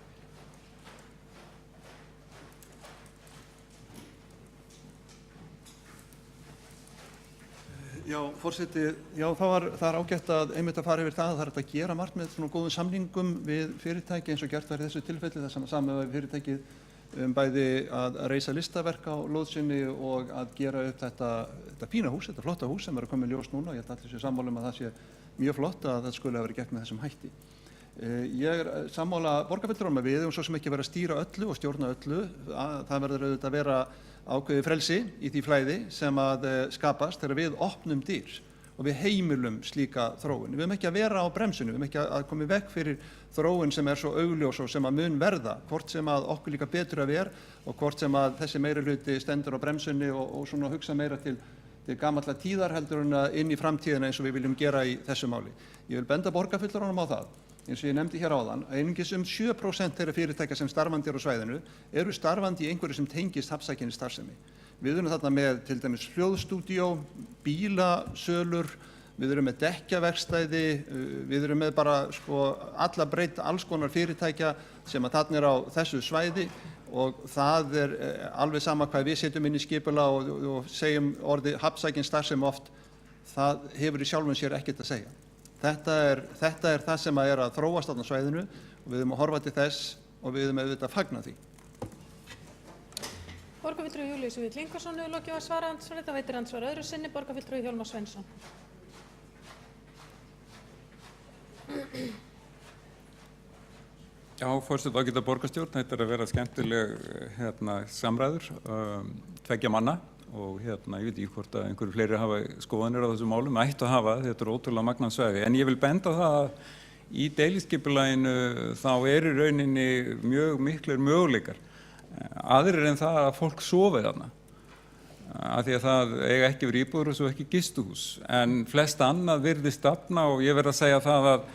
Já, forseti, já, það er ágætt að einmitt að fara yfir það er hægt að gera margt með svona góðum samningum við fyrirtæki eins og gert var í þessu tilfelli þar sem samið við fyrirtækið bæði að reisa listaverk á lóðsynni og að gera upp þetta fína hús, þetta flotta hús sem er að koma í ljós núna. Ég held allir sér sammála að það sé mjög flott að það skulle hafa verið gert með þessum hætti. Ég er sammála borgarfulltrúum að við höfum svo sem ekki verið að stýra öllu og stjórna öllu. Það verður auðvitað að vera ákveðið frelsi í því flæði sem að skapast þegar við opnum dyr og við heimilum slíka þróun. Við höfum ekki að vera á bremsinu, við höfum ekki að koma í veg fyrir þróun sem er svo augljós og sem að mun verða, hvort sem að okkur líka betur að vera og hvort sem að þessi meirihluti stendur á bremsunni og svona hugsa meira til gamalla tíðar heldur en inn í framtíðina eins og við viljum gera í þessu máli. Ég vil benda borgarfulltrúunum á það, eins og ég nefndi hér áðan, að einungis 7% þeirra fyrirtækja sem starfandi eru á svæðinu eru starfandi í einhverju sem tengist hafnsækinni starfsemi. Við erum þarna með til dæmis hljóðstúdíó, bílasölur, við erum með dekkjaverkstæði, við erum með bara alla breidd alls konar fyrirtækja sem að þarna er á þessu svæði og það er alveg sama hvað við setjum inn í skipulag og segjum orðið hafnsækin starfsemi oft, það hefur í sjálfum sér ekkert að segja. Þetta er það sem að er að þróast þarna á svæðinu og við erum að horfa til þess og við erum auðvitað að fagna því. Borgarfulltrúi Júlíus Vífill Ingvarsson hefur lokið að svara andsvarið, það veitir andsvar öðru sinni, borgarfulltrúi Hjálmar Sveinsson. Já, forseti ágæta borgarstjórn, þetta er að vera skemmtileg samræður, tveggja manna og ég veit ekki hvort að einhverju fleiri hafa skoðanir á þessum málum, ættu að hafa, þetta er ótrúlega magnað svæði. En ég vil benda á það að í deiliskipulaginu þá er í rauninni mjög miklir möguleikar. Aðrir en það að fólk sofi þarna, af því að það eiga ekki verið íbúðarhús og ekki gistuhús. En flest annað virðist stafna og ég verð að segja það að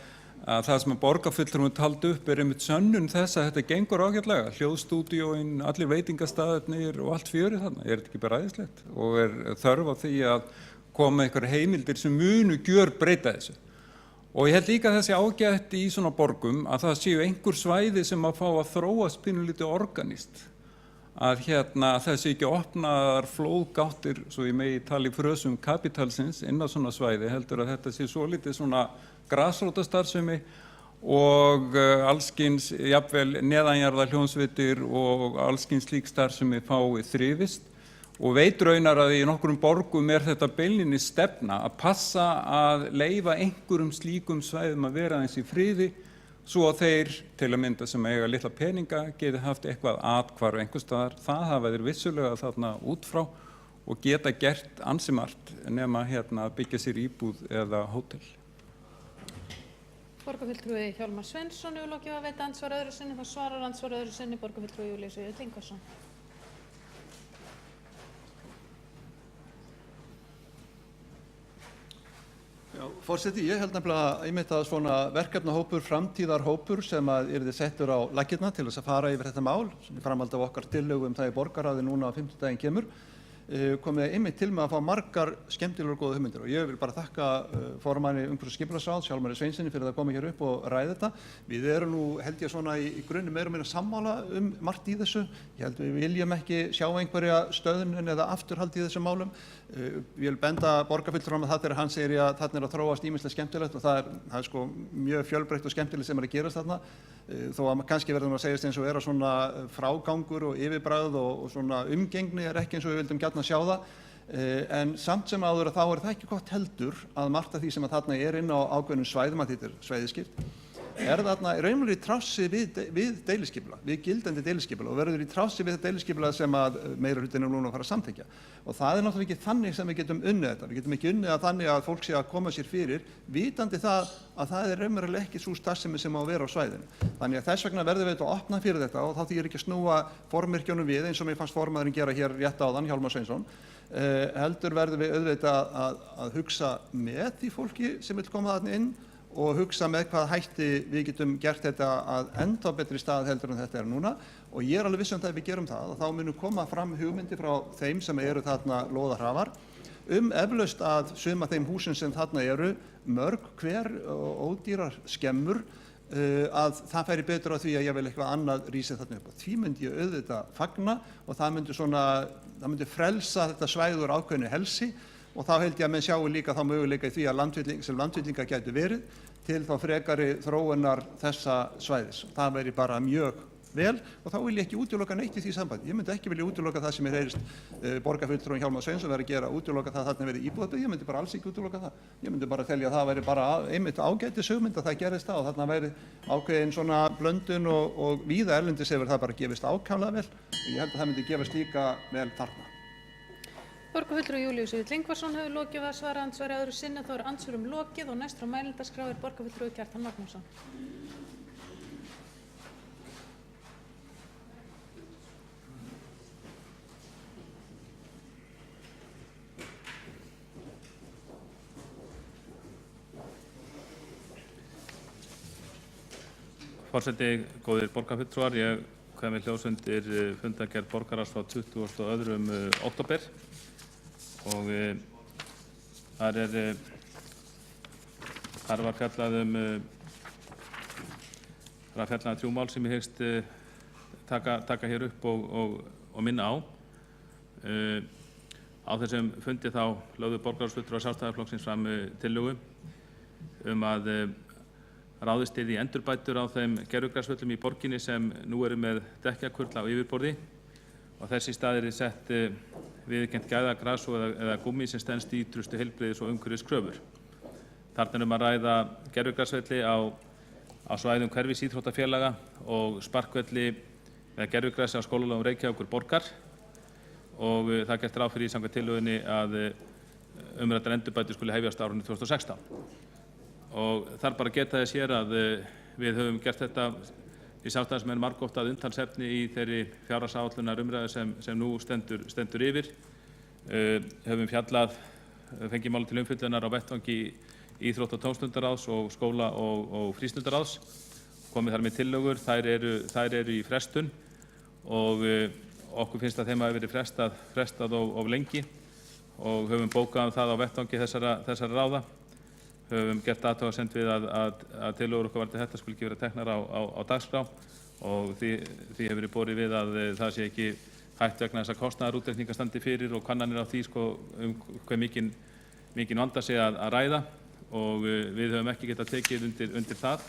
það sem að borgarfulltrúin taldi upp er einmitt sönnun þess að þetta gengur ágætlega. Hljóðstúdíóin, allir veitingastaðirnir og allt fjörið þarna. Er þetta ekki bara æðislegt? Og er þörf á því að koma einhverjar heimildir sem munu gjörbreyta þessu. Og ég held líka þessi ágætt í svona borgum að það séu einhver svæði sem að fá að þróast pínulítið organískt. Að þessi ekki opnaðar flóðgáttir, svo ég megi tala í frösum kapitalsins inn á svona svæði, heldur að þetta sé svolítið svona grasrótastarfsemi og allskyns jafnvel neðanjarða hljómsveitir og allskyns slík starfsemi fái þrifist. Og veit raunar að í nokkrum borgum er þetta beinlinni stefna að passa að leyfa einhverjum slíkum svæðum að vera eins í friði svo að þeir til að mynda sem eiga litla peninga geti haft eitthvað athvarf einhvers staðar. Það hafa þeir vissulega þarna út frá og geta gert ansi margt nema að byggja sér íbúð eða hótel. Borgarfulltrúi Hjálmar Sveinsson hefur lokið að veita andsvar öðru sinni, þá svarar andsvar öðru sinni borgarfulltrúi Júlíus Vífill Ingvarsson. Forseti, ég held nefnilega einmitt að svona verkefnahópur, framtíðarhópur sem að yrði settur á laggirnar til þess að fara yfir þetta mál, sem í framhaldi af okkar tillögu það í borgarráði núna á 50. kemur, komið einmitt til með að fá margar skemmtilegar og góða hugmyndir og ég vil bara þakka formanni umhverfis- og skipulagsráðs, Hjálmari Sveinssyni, fyrir að koma hér upp og ræða þetta. Við erum nú, held ég, svona í grunni meira og meira sammála margt í þessu. Ég held við viljum ekki sjá einhverja stöðnun eða afturhald í þessum málum. Ég vil benda borgarfulltrúanum að það þegar hann segir að þarna að þróast ýmislegt skemmtilegt og það er sko mjög fjölbreytt og skemmtilegt sem að gerast þarna. Þó að kannski verðum að segjast eins og að svona frágangur og yfirbragð og svona umgengni ekki eins og við vildum gjarnan sjá það. En samt sem áður að þá það ekki gott heldur að margt af því sem að þarna inn á ákveðnum svæðum, að þetta svæðiskipt, þarna raunverulega í trássi við deiliskipulag, við gildandi deiliskipulag og verður í trássi við þetta deiliskipulag sem að meira hlutinn núna að fara að samþykkja. Og það náttúrulega ekki þannig sem við getum unnið þetta. Við getum ekki unnið að þannig að fólk sé að koma sér fyrir, vitandi það að það raunverulega ekki sú starfsemi sem á að vera á svæðinu. Þannig að þess vegna verðum við að opna fyrir þetta og þá þýðir ekki að snúa formyrkjunum við eins og mér fannst formaðurinn gera hér rétt áðan, Hjálmar Sveinsson. Heldur verðum við auðvitað að hugsa með því fólki sem vil koma þarna inn og hugsa með hvað hætti við getum gert þetta að enda betri stað heldur en þetta núna og ég alveg viss að við gerum það og þá munum koma fram hugmyndi frá þeim sem eru þarna lóðarhafar eflaust að suma þeim húsum sem þarna eru mörg hver ódýrar skemmur að það færi betur á því að ég vil eitthvað annað rísi þarna upp og því myndi ég auðvitað fagna og það myndi frelsa þetta svæði úr ákveðnu helsi og þá held ég að menn sjáu líka þá möguleika í því að landfyllingar gætu verið til þá frekari þróunar þessa svæðis. Það væri bara mjög vel og þá vil ég ekki útiloka neitt í því sambandi. Ég myndi ekki vilja útiloka það sem heyrist borgarfulltrúinn Hjálmar Sveinsson verið að gera, útiloka það þarna verið íbúðabyggð, ég myndi bara alls ekki útiloka það. Ég myndi bara telja að það væri bara einmitt ágætis hugmynd að það gerist það og þarna væri ákveðin svona blöndun og víða erlendis hefur það bara gefist ákaflega vel og ég held að það myndi gefast líka vel þarna. Borgarfulltrúi Júlíus Vífill Ingvarsson hefur lokið að svara andsvari öðru sinni þá andsvörum lokið og næst á mælendaskrá borgarfulltrúi Kjartan Magnússon. Forseti, góðir borgarfulltrúar, ég kveð með hljóðs undir fundargerð borgarráðs frá 22. október og þar var fjallað þrjú mál sem ég hyggst taka hér upp og minna á. Á þessum fundi þá lögðu borgarráðsfulltrúar Sjálfstæðisflokksins fram tillögu að ráðist yrði í endurbætur á þeim gervigrasvöllum í borginni sem nú eru með dekkjakurla á yfirborði og þess í stað yrði sett viðurkennt gæðagras eða gúmmí sem stenst ýtrustu heilbrigðis- og umhverfiskröfur. Þarna að ræða gervigrasvelli á svæðum hverfis íþróttafélaga og sparkvelli eða gervigrasi á skólalóðum Reykjavíkur borgar og það er gert ráð fyrir í samkvæmt tillögunni að umræddar endurbætur skuli hefjast á árinu 2016. Og þar bara geta þess hér að við höfum gert þetta í Sjálfstæðismenn margoft að umtalsefni í þeirri fjárhagsáætlunar umræðu sem nú stendur yfir. Höfum fjallað, fengið máli til umfjöllunar á vettvangi íþrótta- og tómstundaráðs og skóla- og frístundaráðs, komið þar með tillögur, þær eru í frestun og okkur finnst að þeim hafi verið frestað of lengi og höfum bókað það á vettvangi þessara ráða. Höfum gert athugasemd við að tillögur okkar varðandi þetta skuli ekki vera teknar á dagskrá og því hefur verið borið við að það sé ekki hægt vegna þess að kostnaðarútreikningar standi fyrir og kannanir á því hve mikinn vanda sé að ræða og við höfum ekki getað tekið undir það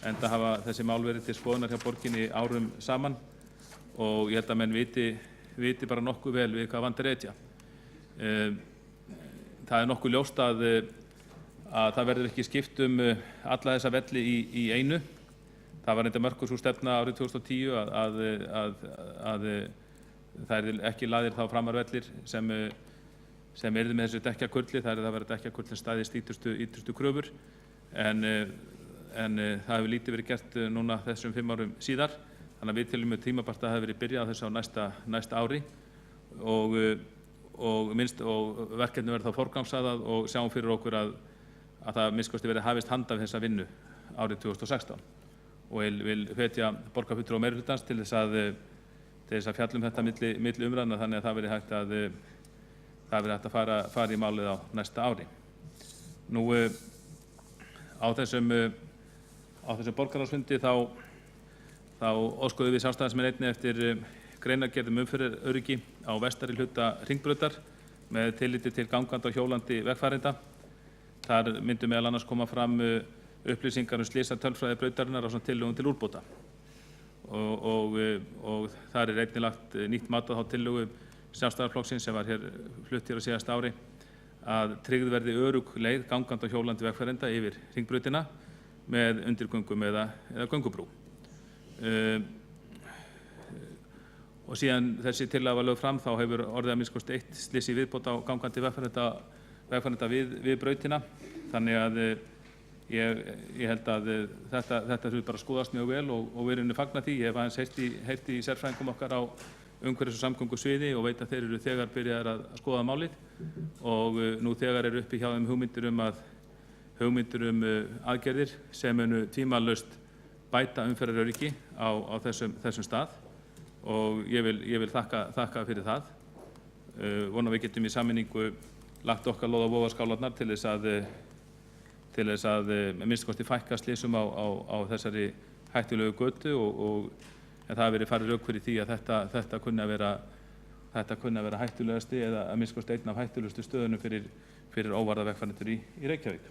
enda hafa þessi mál verið til skoðunar hjá borginni árum saman og ég held að menn viti bara nokkuð vel við hvað vandir etja. Það er nokkuð ljóst að það verður ekki skipt alla þessa velli í einu. Það var enda mörkuð sú stefna árið 2010 að það er ekki lagðir þá framarvellir sem yrðu með þessu dekkjakurli. Það verður dekkjakurlinn staðist ýtrustu kröfur en það hefur lítið verið gert núna þessum 5 árum síðar. Þannig að við teljum tímabært að það hefur verið byrjað á þessu á næsta ári og verkefni verður þá forgangsraðað og sjáum fyrir okkur að að það minnst verið hafist handa við þessa vinnu árið 2016 og vil hvetja borgarfulltrúa meirihlutans til þess að fjalla þetta milli umræðna þannig að það verið hægt að fara í málið á næsta ári. Nú á þessum borgarráðsfundi þá óskuðum við Sjálfstæðismenn einnig eftir greinargerð umferðaröryggi á vestari hluta Hringbrautar með tilliti til gangandi og hjólandi vegfarenda. Þar myndu meðal annars koma fram upplýsingar slysatölfræði brautarinnar ásamt tillögum til úrbóta. Og þar einnig lagt nýtt mat á þá tillögu Sjálfstæðisflokksins sem var flutt á síðasta ári að tryggð verði örugg leið gangandi og hjólandi vegfarenda yfir Hringbrautina með undirgöngum eða göngubrú. Og síðan þessi tillaga var lögð fram þá hefur orðið að minnst kosti 1 slys í viðbót á gangandi vegfarenda við brautina. Þannig að ég held að þetta þurfi bara að skoðast mjög vel og við erum fagna því. Ég hef aðeins heyrt í sérfræðingum okkar á umhverfis- og samgöngusviði og veit að þeir eru þegar byrjaðir að skoða málið og nú þegar eru uppi hjá þeim hugmyndir um aðgerðir sem munu tvímælalaust bæta umferðaröryggi á þessum stað og ég vil þakka fyrir það. Vona við getum í sameiningu lagt okkar lóð á vogarskálarnar til þess að minnst kosti fækka slysum á þessari hættulegu götu en það hefur verið farið rök fyrir því að þetta kunni að vera hættulegasti eða að minnst kosti einn af hættulegustu stöðunum fyrir óvarða vegfarendur í Reykjavík.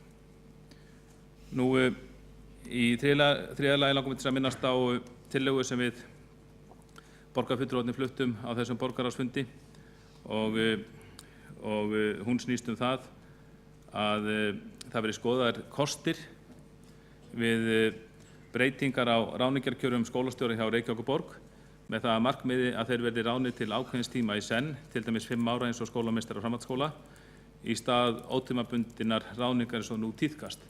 Nú í þriðja lagi langum við til að minnast á tillögu sem við borgarfulltrúarnir fluttum á þessum borgarráðsfundi og hún snýst það að það verið skoðaðir kostir við breytingar á ráðningarkjörum skólastjóra hjá Reykjavíkurborg með það að markmiði að þeir verði ráðnir til ákveðins tíma í senn, til dæmis 5 ára eins og skólameistari framhaldsskóla, í stað ótímabundinnar ráðningar eins og nú tíðkast.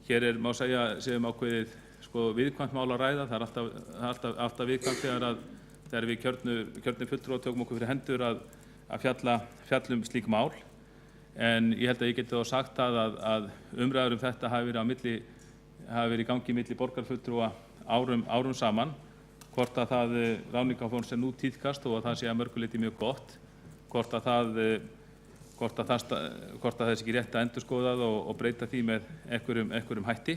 Hér má segja ákveðið viðkvæmt mál að ræða. Það er alltaf viðkvæmt þegar við kjörnir fulltrúar tökum okkur fyrir hendur að fjalla slík mál. En ég held að ég geti þá sagt að umræður þetta hafi verið í gangi milli borgarfulltrúa árum saman, hvort að það ráðningarform sem nú tíðkast og að það sé að mörgu leyti mjög gott, hvort að það sé ekki rétt að endurskoðað og breyta því með einhverjum hætti.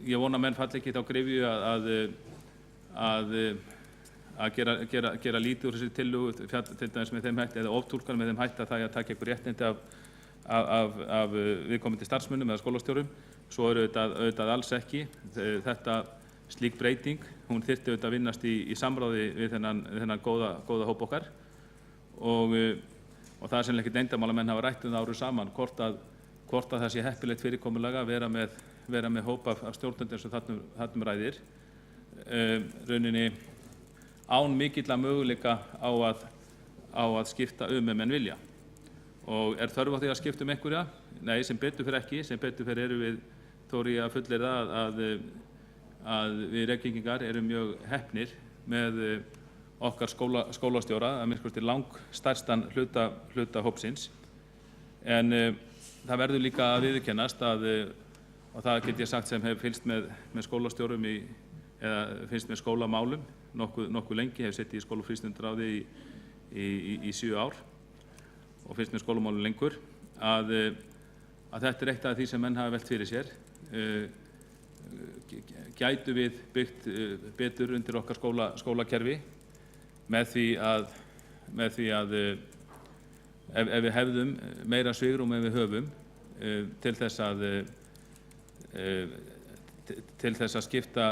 Ég vona að menn falli ekki þá gryfju að gera lítið úr þessi tillögu til dæmis með þeim hætti eða oftúlkar með þeim hætti að það að taka einhver réttindi af viðkomandi starfsmönnum eða skólastjórum. Svo er auðvitað alls ekki. Slík breyting, hún þyrfti auðvitað að vinnast í samráði við þennan góða hóp okkar og það er sennilega ekkert leyndarmál að menn hafa rætt það árum saman hvort að það sé heppilegt fyrirkomulag að vera með hóp af stjórnendum sem þarna ræðir. Rauninni án mikilla möguleika á að skipta ef menn vilja. Og er þörf á því að skipta einhverja? Nei, sem betur fer ekki. Sem betur fer erum við, þóri ég að fullyrða að við Reykvíkingar erum mjög heppnir með okkar skólastjóra, að minnst kosti langstærstan hluta hópsins. En það verður líka að viðurkennast og það get ég sagt sem hef fylgst með skólastjórum eða fylgst með skólamálum nokkuð lengi, hef setið í skólafrístundaráði í 7 ár og fylgst með skólamálum lengur, að þetta er eitt af því sem menn hafa velt fyrir sér. Gætu við byggt betur undir okkar skólakerfi með því að ef við hefðum meira svigrúm en við höfum til þess að skipta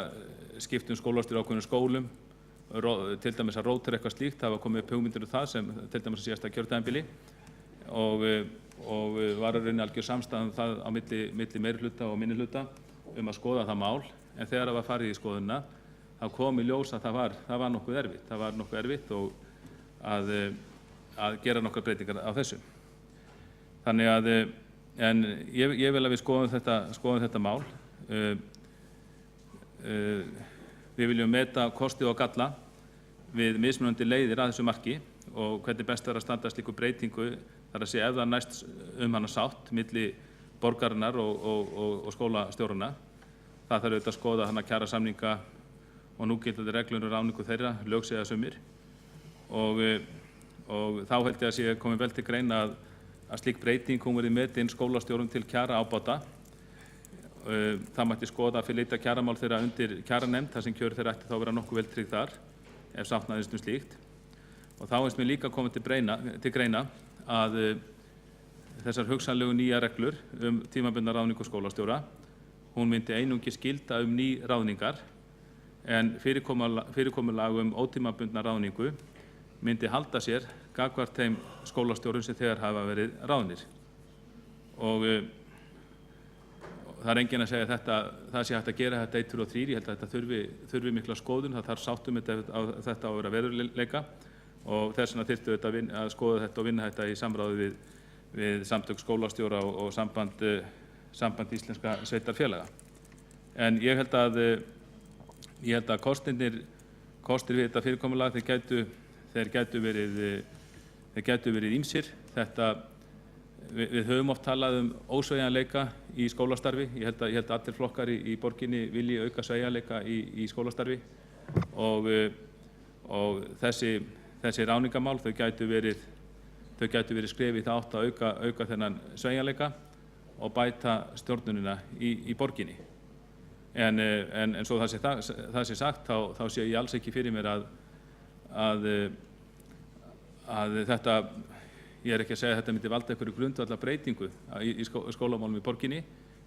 skólastjóra ákveðnum skólum, til dæmis að rótera eitthvað slíkt. Það var komið upp hugmyndir það sem til dæmis að síðasta kjörtímabili og var að rauninni algjör samstaða það á milli meirihluta og minnihluta að skoða það mál, en þegar það var farið í skoðunina þá kom í ljós að það var nokkuð erfitt. Það var nokkuð erfitt og að gera nokkrar breytingar á þessu. Þannig að en ég vil að við skoðum þetta mál. Við viljum meta kosti og galla við mismunandi leiðir að þessu marki og hvernig best er að standa slíku breytingu, þar að segja ef það næst hana sátt milli borgarinnar og skólastjórana. Það þarf auðvitað að skoða hana kjarasamninga og núgildandi reglur um ráðningu þeirra, lög segja sumir. Og þá held ég að sé komið vel til greina að slík breyting verði metin skólastjórum til kjara ábata. Það mætti skoða að flytja kjaramál þeirra undir kjaranefnd, þar sem kjör þeirra ætti þá vera nokkuð vel tryggð þar, ef sátt næðist slíkt. Og þá finnst mér líka komið til greina að þessar hugsanlegu nýja reglur tímabundna ráðningu skólastjóra, hún myndi einungis gilda ný ráðningar, en fyrirkomulag ótímabundna ráðningu myndi halda sér gagnvart þeim skólastjórum sem þegar hafa verið ráðnir. Og það enginn að segja að það sé hægt að gera þetta 1, 2 og 3, ég held að þetta þurfi mikla skoðun, það þarf sáttum þetta á að vera veruleika og þess vegna þyrftu þetta að skoða þetta og vinna þetta í samráði við samtök skólastjóra og samband íslenska sveitarfélaga. En ég held að kostir við þetta fyrirkomulag þeir gætu verið ýmsir. Við höfum oft talað ósveigjanleika í skólastarfi. Ég held að allir flokkar í borginni vilji auka sveigjanleika í skólastarfi og þessi ráðningamál þau gætu verið skref í það átt að auka þennan sveigjanleika og bæta stjórnunina í borginni. En svo það sé sagt, þá sé ég alls ekki fyrir mér að þetta, ég ekki að segja að þetta myndi valda einhverju grundvallar breytingu í skólamálum í borginni,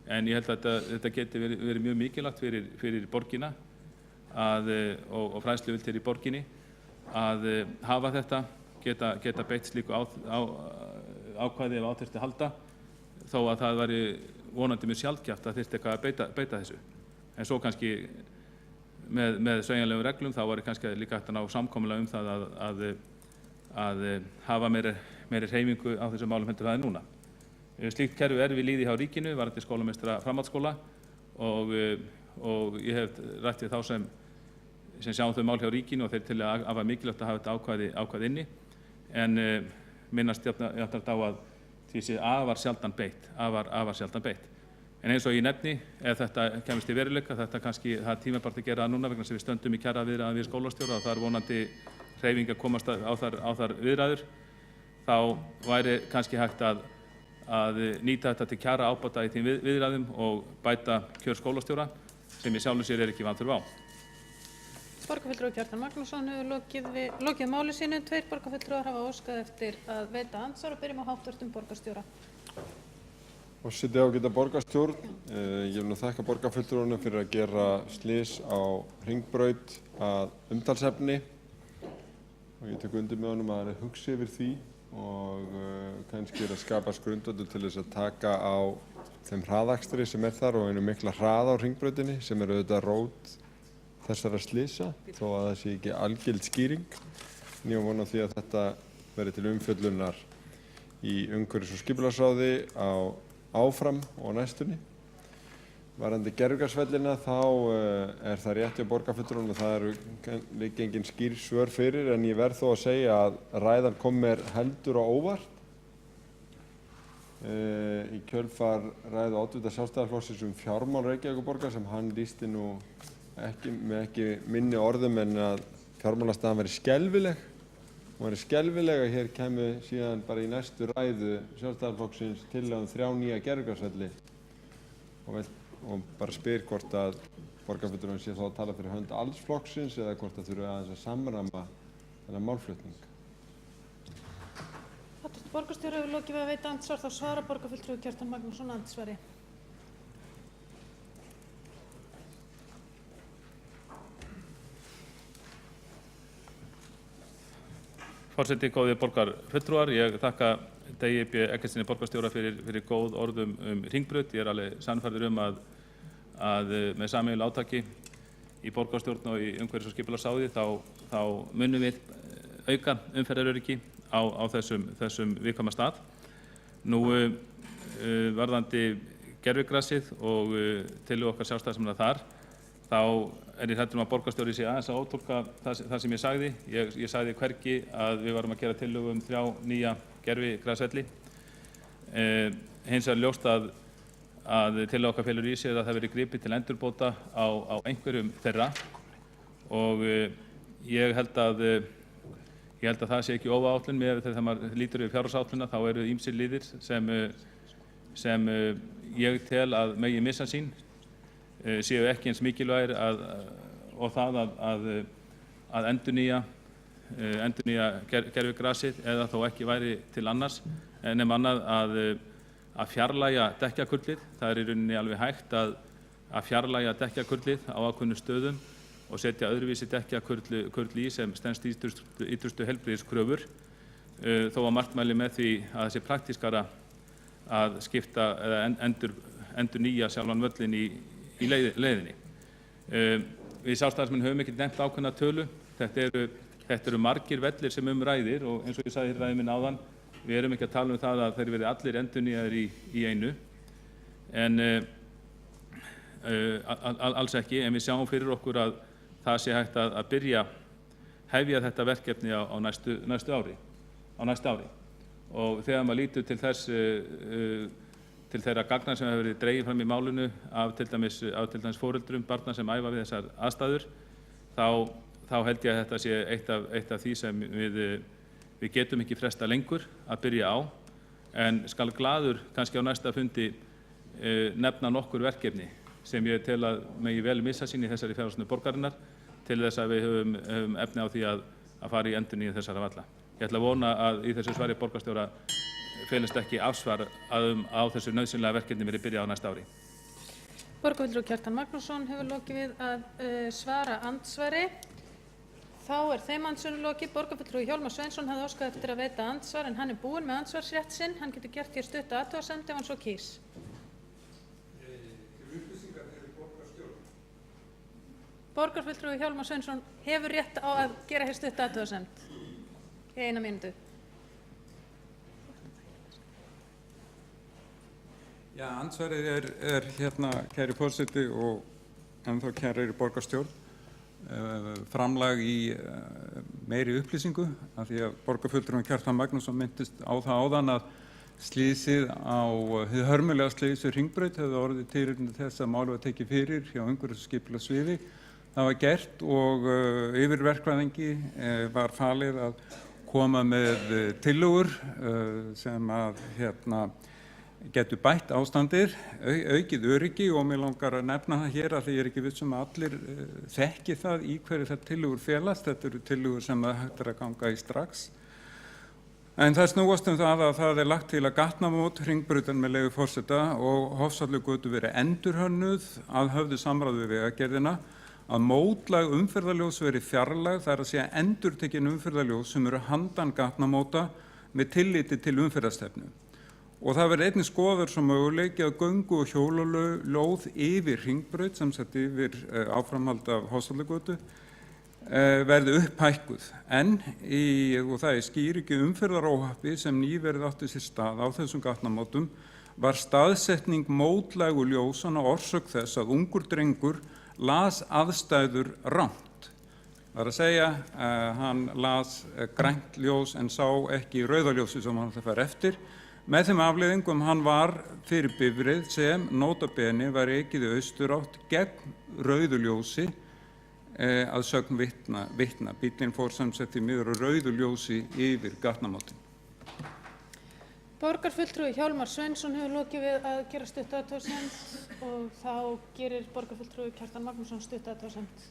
en ég held að þetta geti verið mjög mikilvægt fyrir borgina og fræðsluvildið í borginni að hafa þetta, geta beitt slíku ákvæði ef á þyrfti að halda, þó að það væri vonandi mjög sjaldgæft að þyrfti eitthvað að beita þessu. En svo kannski með sveigjanlegum reglum þá væri kannski líka hægt að ná samkomulag það að hafa meiri hreyfingu á þessum málum heldur það er núna. Slíkt kerfi við lýði hjá ríkinu varðandi skólameistara framhaldsskóla og ég hef rætt við þá sem sjáum þau mál hjá ríkinu og þeir til að hafa mikilvægt að hafa þetta ákvæði inni, en minnast jafnframt á að því sé afar sjaldan beitt. En eins og ég nefni, ef þetta kemist í veruleika, það er tímabært að gera það núna vegna sem við stöndum í kjaraviðræðum við skólastjóra og það er vonandi hreyfing að komast á þar viðræður, þá væri kannski hægt að nýta þetta til kjara ábata í þeim viðræðum og bæta kjör skólastjóra sem í sjálfu sér ekki vanþörf á. Borgarfulltrúi Kjartan Magnússon hefur lokið máli sínu. 2 borgarfulltrúar hafa óskað eftir að veita andsvar og byrjum á hv. borgarstjóra. Forseti ágæta borgarstjórn, ég vil þakka borgarfulltrúunum fyrir að gera slys á Hringbraut að umtalsefni og ég tek undir með honum að það er hugsi yfir því og kannski að skapast grundvöllur til þess að taka á þeim hraðakstri sem þar og einu mikla hraða á Hringbrautinni sem auðvitað rót þessara slysa, þó að það sé ekki algild skýring. En ég vona því að þetta verði til umfjöllunar í umhverfis- og skipulagsráði áfram og næstunni. Varðandi Gervigrasvellina þá er það rétt hjá borgarfulltrúanum og það eru engin skýr svör fyrir, en ég verð þó að segja að ræðan kom mér heldur á óvart. Í kjölfar ræðu oddvita Sjálfstæðisflokksins fjármál Reykjavíkurborgar sem hann lýsti nú ekki minni orðum en að fjármálastaðan væri skelfileg. Hún væri skelfileg að hér kæmi síðan bara í næstu ræðu Sjálfstæðisflokksins tillaga 3 nýja Gervigrasvelli og bara spyr hvort að borgarfulltrúinn sé þá að tala fyrir hönd alls flokksins eða hvort það þurfi aðeins að samræma þennan málflutning. Hv. borgarstjóri hefur lokið við að veita andsvar, þá svarar borgarfulltrúi Kjartan Magnússon andsvari. Forseti, góðir borgarfulltrúar, ég þakka Degi B. Eggertssyni borgarstjóra fyrir góð orð Hringbraut. Ég er alveg sannfærður að með sameiginlegu átaki í borgarstjórn og í umhverfis- og skipulagsráði þá munum við auka umferðaröryggi á þessum viðkvæma stað. Nú varðandi gervigrasið og tillögu okkar sjálfstæðismanna þar, þá er ég hræddur að borgarstjóri sé aðeins að ótólka það sem ég sagði. Ég sagði hvergi að við varum að gera tillögu 3 nýja gervigrasvelli. Hins vegar ljóst að tillaga okkar felur í sér að það verði gripið til endurbóta á einhverjum þeirra og ég held að það sé ekki ofaáætlun með þegar maður lítur við fjárhagsáætlunina, þá eru ýmsir liðir sem ég tel að megi missa sín séu ekki eins mikilvægir og það að endurnýja gervigrasið eða þó ekki væri til annars nema annað að fjarlægja dekkjakurlið. Það er í rauninni alveg hægt að fjarlægja dekkjakurlið á ákveðnum stöðum og setja öðruvísi dekkjakurl í sem stenst ýtrustu heilbrigðiskröfur þó að margt mæli með því að það sé praktískara að skipta eða endurnýja sjálfan völlinn í leiðinni. Við Sjálfstæðismenn höfum ekki nefnt ákveðna tölu. Þetta eru margir vellir sem ræðir og eins og ég sagði í ræðu minni áðan, við erum ekki að tala um það að þeir verði allir endurnýjaðir í einu, en alls ekki, en við sjáum fyrir okkur að það sé hægt að hefja þetta verkefni á næsta ári. Og þegar maður lítur til þeirra gagna sem hefur verið dregið fram í málinu af til dæmis foreldrum barna sem æfa við þessar aðstæður, þá held ég að þetta sé eitt af því sem við getum ekki fresta lengur að byrja á, en skal glaður kannski á næsta fundi nefna nokkur verkefni sem ég tel að megi vel missa sín í þessari fjárhagsstjórn borgarinnar til þess að við höfum efni á því að fara í endurnýjun þessara valla. Ég ætla að vona að í þessu svari borgarstjóra felist ekki afsvar á þessu nauðsynlega verkefni verið byrjað á næsta ári. Borgarfulltrúi Kjartan Magnússon hefur lokið við að svara andsvari. Þá er þeim andsvörum lokið. Borgarfulltrúi Hjálmar Sveinsson hafði óskað eftir að veita andsvar en hann er búinn með andsvarsrétt sinn. Hann getur gert hér stutta athugasemd ef hann svo kýs. Borgarfulltrúi Hjálmar Sveinsson hefur rétt á að gera hér stutta athugasemd í 1 mínútu. Já, andsvarið er hérna, kæri forseti og ennþá kæri borgarstjórn, framlag í meiri upplýsingu af því að borgarfulltrúi Kjartan Magnússon minntist á það áðan að slysið á hið hörmulega slys við Hringbraut hefði orðið tilefni þess að málið var tekið fyrir hjá umhverfisskipulagssviði. Það var gert og yfirverkfræðingi var falið að koma með tillögur sem að getur bætt ástandir, aukið öryggi og mér langar að nefna það hér að því ég er ekki viss að allir þekki það í hverju þetta tillögur felast. Þetta eru tillögur sem hægt er að ganga í strax. En það snúast það að það lagt til að gatnamót Hringbrautar með leyfi forseta og Hofsvallagötu verið endurhönnuð að höfðu samráði við Vegagerðina, að mótlag umferðarljós verið fjarlægð, það er að segja endurtekin umferðarljós sem eru handan gatnamóta með tilliti til umferðarstefnu. Og það verið einnig skoðaður sem möguleiki að göngu- og hjólalóð yfir Hringbraut, sem sagt yfir áframhald af Hofsvallagötu, verði upphækkuð. En, og það er skýringi umferðaróhappi sem nýverið átti sér stað á þessum gatnamótum, var staðsetning mótlægu ljósanna orsök þess að ungur drengur las aðstæður rangt. Það er að segja, hann las grænt ljós en sá ekki rauðaljósi sem hann það fær eftir. Með þeim afleiðingum hann var fyrir bifreið sem nota bene var ekið í austurátt gegn rauðuljósi að sögn vitna. Bíllinn fór sem sett í miður rauðuljósi yfir gatnamótin. Borgarfulltrúi Hjálmar Sveinsson hefur lokið við að gera stutta athugasemd og þá gerir borgarfulltrúi Kjartan Magnússon stutta athugasemd.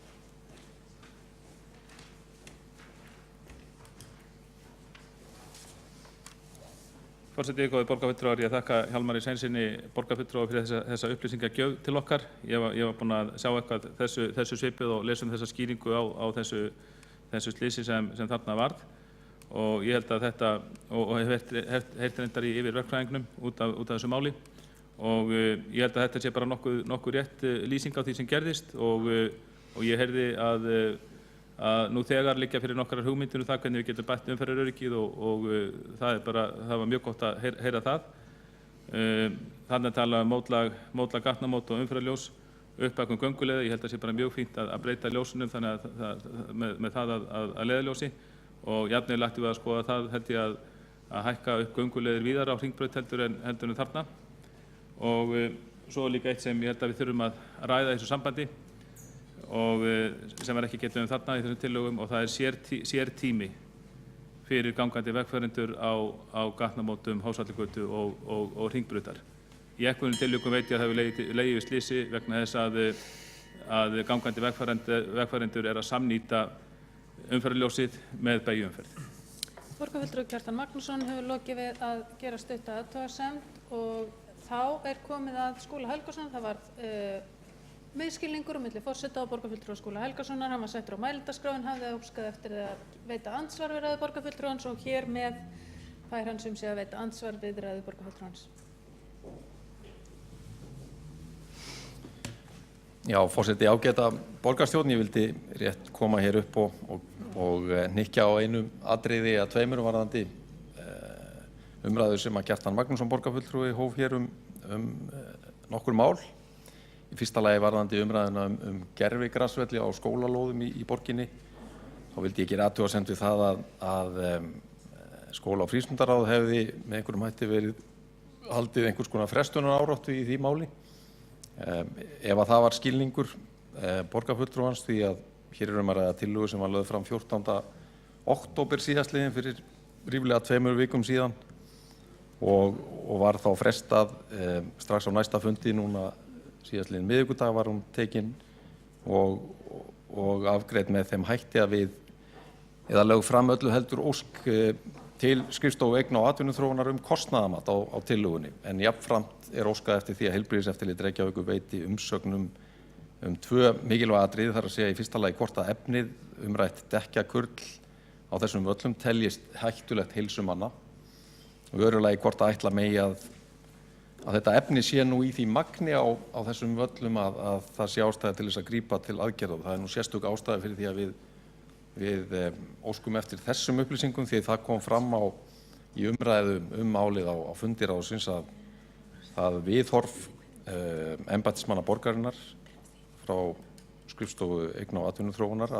Forseti, góðir borgarfulltrúar, ég þakka Hjálmari Sveinssyni borgarfulltrúa fyrir þessa upplýsingagjöf til okkar. Ég var búinn að sjá eitthvað þessu svipið og lesa þessa skýringu á þessu slysi sem þarna varð. Og ég held að þetta, og hef heyrt reyndar í yfirverkfræðingnum út af þessu máli og ég held að þetta sé bara nokkuð rétt lýsing á því sem gerðist og ég heyrði að nú þegar liggja fyrir nokkrar hugmyndir það hvernig við getum bætt umferðaröryggið og það var mjög gott að heyra það. Þannig að tala um mótlag gatnamót og umferðarljós uppbækun gönguleiða. Ég held að það sé bara mjög fínt að breyta ljósunum þannig að með það að leiðarljósi, og jafnvel ættum við að skoða það, held ég, að hækka upp gönguleiðir víðar á Hringbraut heldur en þarna. Og svo er líka eitt sem ég held að við þurfum að ræða í þessu sambandi og sem er ekki getið þarna í þessum tillögum, og það er sértími fyrir gangandi vegfarendur á gatnamótum Hofsvallagötu og Hringbrautar. Í einhverjum tilvikum veit ég að það hefur legið við slysi vegna þess að gangandi vegfarendur er að samnýta umferðarljósið með beygjuumferð. Borgarfulltrúi Kjartan Magnússon hefur lokið við að gera stutta athugasemd og þá er komið að Skúla Helgason. Það var misskilningur milli forseta og borgarfulltrúa Skúla Helgasonar. Hann var settur á mælendaskrá en hafði óskað eftir að veita andsvar við ræðu borgarfulltrúans og hér með fær hann sem sé að veita andsvar við ræðu borgarfulltrúans. Já, forseti, ágæta borgarstjórn, ég vildi rétt koma hér upp og hnykkja á einu atriði að tveimur varðandi umræður sem að Kjartan Magnússon borgarfulltrúi hóf hér nokkur mál. Í fyrsta lagi varðandi umræðuna gervigrasvelli á skólalóðum í borginni. Þá vildi ég gera athugasemd við það að skóla- og frístundaráð hefði með einhverjum hætti verið haldið einhvers konar frestunaráráttu í því máli. Ef að það var skilningur borgarfulltrúans, því að hér er að ræða tillögu sem var lögð fram 14. október síðastliðinn fyrir ríflega 2 vikum síðan og var þá frestað strax á næsta fundi núna síðastliðinn miðvikudag var hún tekin og afgreidd með þeim hætti að við eða lögð fram öllu heldur ósk til skrifstofu eigna- og atvinnuþróunar kostnaðarmat á tillögunni, en jafnframt er óskað eftir því að Heilbrigðiseftirlit Reykjavíkur veiti umsögnum 2 mikilvæg atriði, þar að segja í fyrsta lagi hvort að efnið umrætt dekkjakurl á þessum völlum teljist hættulegt heilsu manna og í öðru lagi hvort að ætla megi að þetta efni sé nú í því magni á þessum völlum að það sé ástæða til þess að grípa til aðgerða. Það er nú sérstök ástæða fyrir því að við óskum eftir þessum upplýsingum, því það kom fram í umræðu málið á fundi ráðsins að viðhorf embættismanna borgarinnar frá skrifstofu eigna- og atvinnuþróunar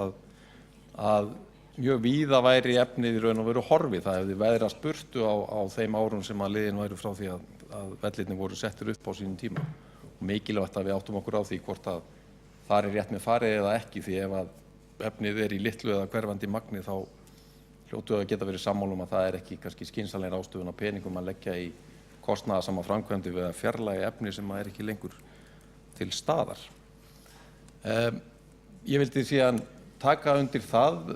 að mjög víða væri efnið í raun og veru horfið. Það hefði veðrast burtu á þeim árum sem að liðin væru frá því að vellirnir voru settir upp á sínum tíma. Og mikilvægt að við áttum okkur á því hvort að það er rétt með farið eða ekki, því ef að efnið er í litlu eða hverfandi magni þá hljótu að geta verið sammála að það er ekki kannski skynsamleg ráðstöfun á peningum að leggja í kostnaðarsama framkvæmdir við að fjarlægja efni sem er ekki lengur til staðar. Ég vildi síðan taka undir það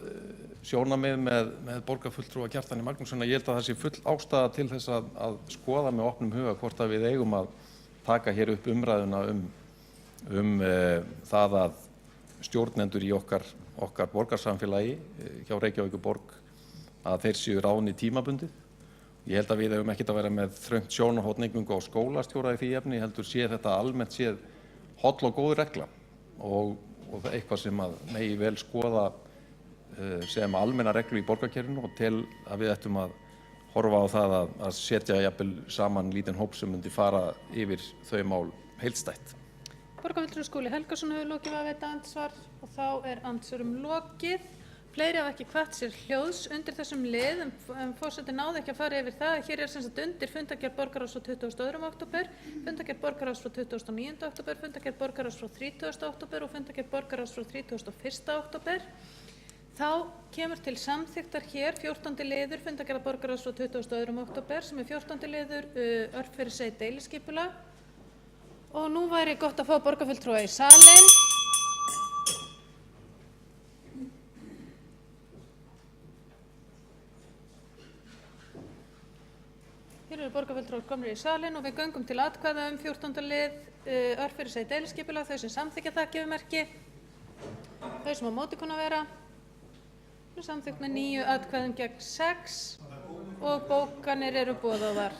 sjónarmið með borgarfulltrúa Kjartani Magnússoni. Ég held að það sé full ástæða til þess að skoða með opnum huga hvort að við eigum að taka hér upp umræðuna það að stjórnendur í okkar borgarsamfélagi hjá Reykjavíkurborg að þeir séu ráðnir tímabundið. Ég held að við eigum ekkert að vera með þröngt sjónarhorn eingöngu á skólastjóra í því efni, heldur sé þetta almennt séð holl og góð regla og eitthvað sem að megi vel skoða sem almenna reglu í borgarkerfinu og tel að við ættum að horfa á það að setja jafnvel saman lítinn hóp sem myndi fara yfir þau mál heildstætt. Borgarfulltrúi Skúli Helgason hefur lokið við að veita andsvar og þá er andsvörum lokið. Fleiri hafa ekki hvatt sér hljóðs undir þessum lið en forseti náði ekki að fara yfir það. Hér er sem sagt undir fundargerð borgarráðs frá 22. október, fundargerð borgarráðs frá 29. október, fundargerð borgarráðs frá 30. október og fundargerð borgarráðs frá 31. október. Þá kemur til samþykktar hér 14. liður fundargerðar borgarráðs frá 22. október sem er 14. liður örfyrirseit deiliskipulag. Og nú væri gott að fá borgarfulltrúa í salinn. Hér eru borgarfulltrúar komnir í salinn og við göngum til atkvæða 14. lið örfyrirseit deiliskipulag. Þau sem samþykkja það gefur merki. Þau sem á móti kunna vera. Samþykkt með 9 atkvæðum gegn 6 og bókanir eru boðaðar.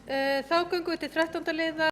Þá göngum við til 13. liðar.